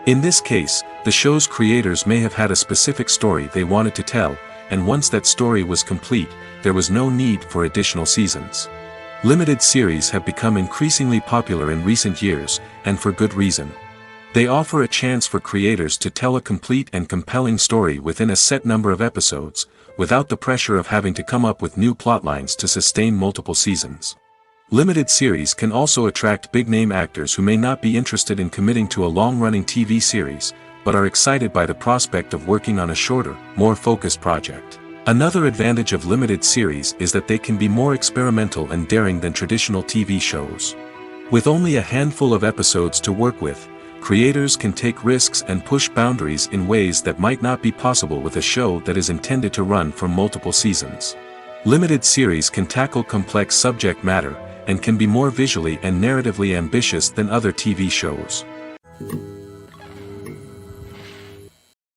In this case, the show's creators may have had a specific story they wanted to tell, and once that story was complete, there was no need for additional seasons. Limited series have become increasingly popular in recent years, and for good reason. They offer a chance for creators to tell a complete and compelling story within a set number of episodes, without the pressure of having to come up with new plotlines to sustain multiple seasons. Limited series can also attract big-name actors who may not be interested in committing to a long-running TV series, but are excited by the prospect of working on a shorter, more focused project. Another advantage of limited series is that they can be more experimental and daring than traditional TV shows. With only a handful of episodes to work with, creators can take risks and push boundaries in ways that might not be possible with a show that is intended to run for multiple seasons. Limited series can tackle complex subject matter, and can be more visually and narratively ambitious than other TV shows.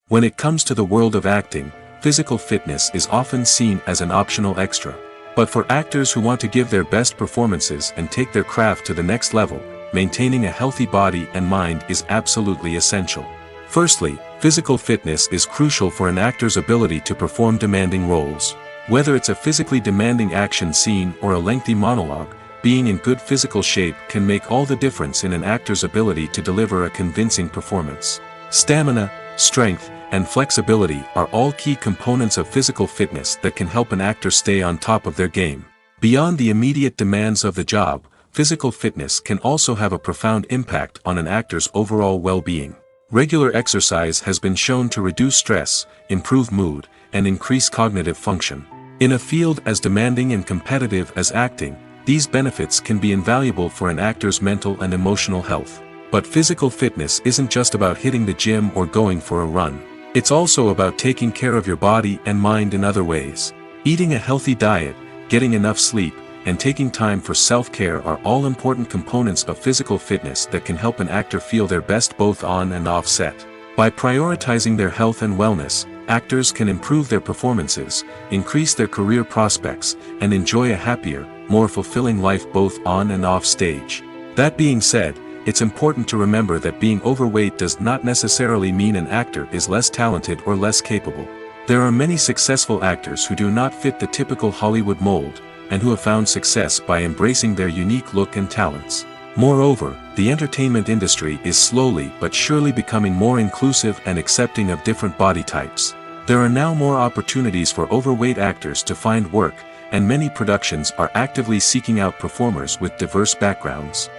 When it comes to the world of acting, physical fitness is often seen as an optional extra. But for actors who want to give their best performances and take their craft to the next level, maintaining a healthy body and mind is absolutely essential. Firstly, physical fitness is crucial for an actor's ability to perform demanding roles. Whether it's a physically demanding action scene or a lengthy monologue, being in good physical shape can make all the difference in an actor's ability to deliver a convincing performance. Stamina, strength, and flexibility are all key components of physical fitness that can help an actor stay on top of their game. Beyond the immediate demands of the job, physical fitness can also have a profound impact on an actor's overall well-being. Regular exercise has been shown to reduce stress, improve mood, and increase cognitive function. In a field as demanding and competitive as acting, these benefits can be invaluable for an actor's mental and emotional health. But physical fitness isn't just about hitting the gym or going for a run. It's also about taking care of your body and mind in other ways. Eating a healthy diet, getting enough sleep, and taking time for self-care are all important components of physical fitness that can help an actor feel their best both on and off set. By prioritizing their health and wellness, actors can improve their performances, increase their career prospects, and enjoy a happier, more fulfilling life both on and off stage. That being said, it's important to remember that being overweight does not necessarily mean an actor is less talented or less capable. There are many successful actors who do not fit the typical Hollywood mold, and who have found success by embracing their unique look and talents. Moreover, the entertainment industry is slowly but surely becoming more inclusive and accepting of different body types. There are now more opportunities for overweight actors to find work, and many productions are actively seeking out performers with diverse backgrounds.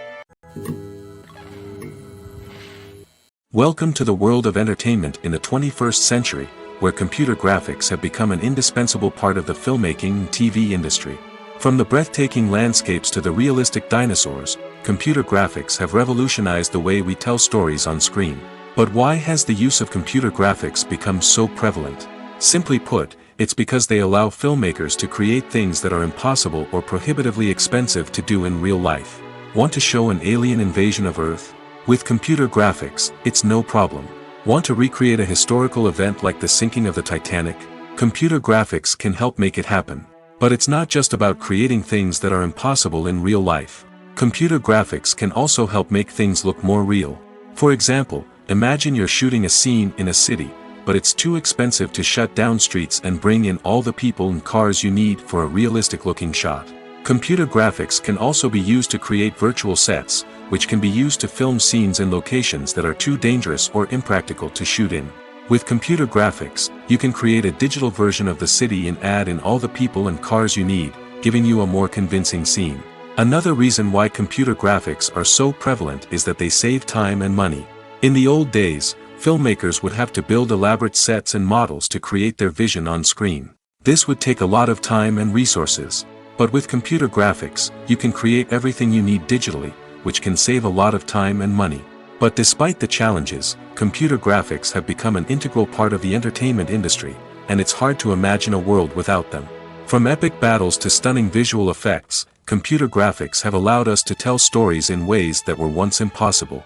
Welcome to the world of entertainment in the 21st century, where computer graphics have become an indispensable part of the filmmaking and TV industry. From the breathtaking landscapes to the realistic dinosaurs, computer graphics have revolutionized the way we tell stories on screen. But why has the use of computer graphics become so prevalent? Simply put, it's because they allow filmmakers to create things that are impossible or prohibitively expensive to do in real life. Want to show an alien invasion of Earth? With computer graphics, it's no problem. Want to recreate a historical event like the sinking of the Titanic? Computer graphics can help make it happen. But it's not just about creating things that are impossible in real life. Computer graphics can also help make things look more real. For example, imagine you're shooting a scene in a city, but it's too expensive to shut down streets and bring in all the people and cars you need for a realistic-looking shot. Computer graphics can also be used to create virtual sets, which can be used to film scenes in locations that are too dangerous or impractical to shoot in. With computer graphics, you can create a digital version of the city and add in all the people and cars you need, giving you a more convincing scene. Another reason why computer graphics are so prevalent is that they save time and money. In the old days, filmmakers would have to build elaborate sets and models to create their vision on screen. This would take a lot of time and resources. But with computer graphics, you can create everything you need digitally, which can save a lot of time and money. But despite the challenges, computer graphics have become an integral part of the entertainment industry, and it's hard to imagine a world without them. From epic battles to stunning visual effects, computer graphics have allowed us to tell stories in ways that were once impossible.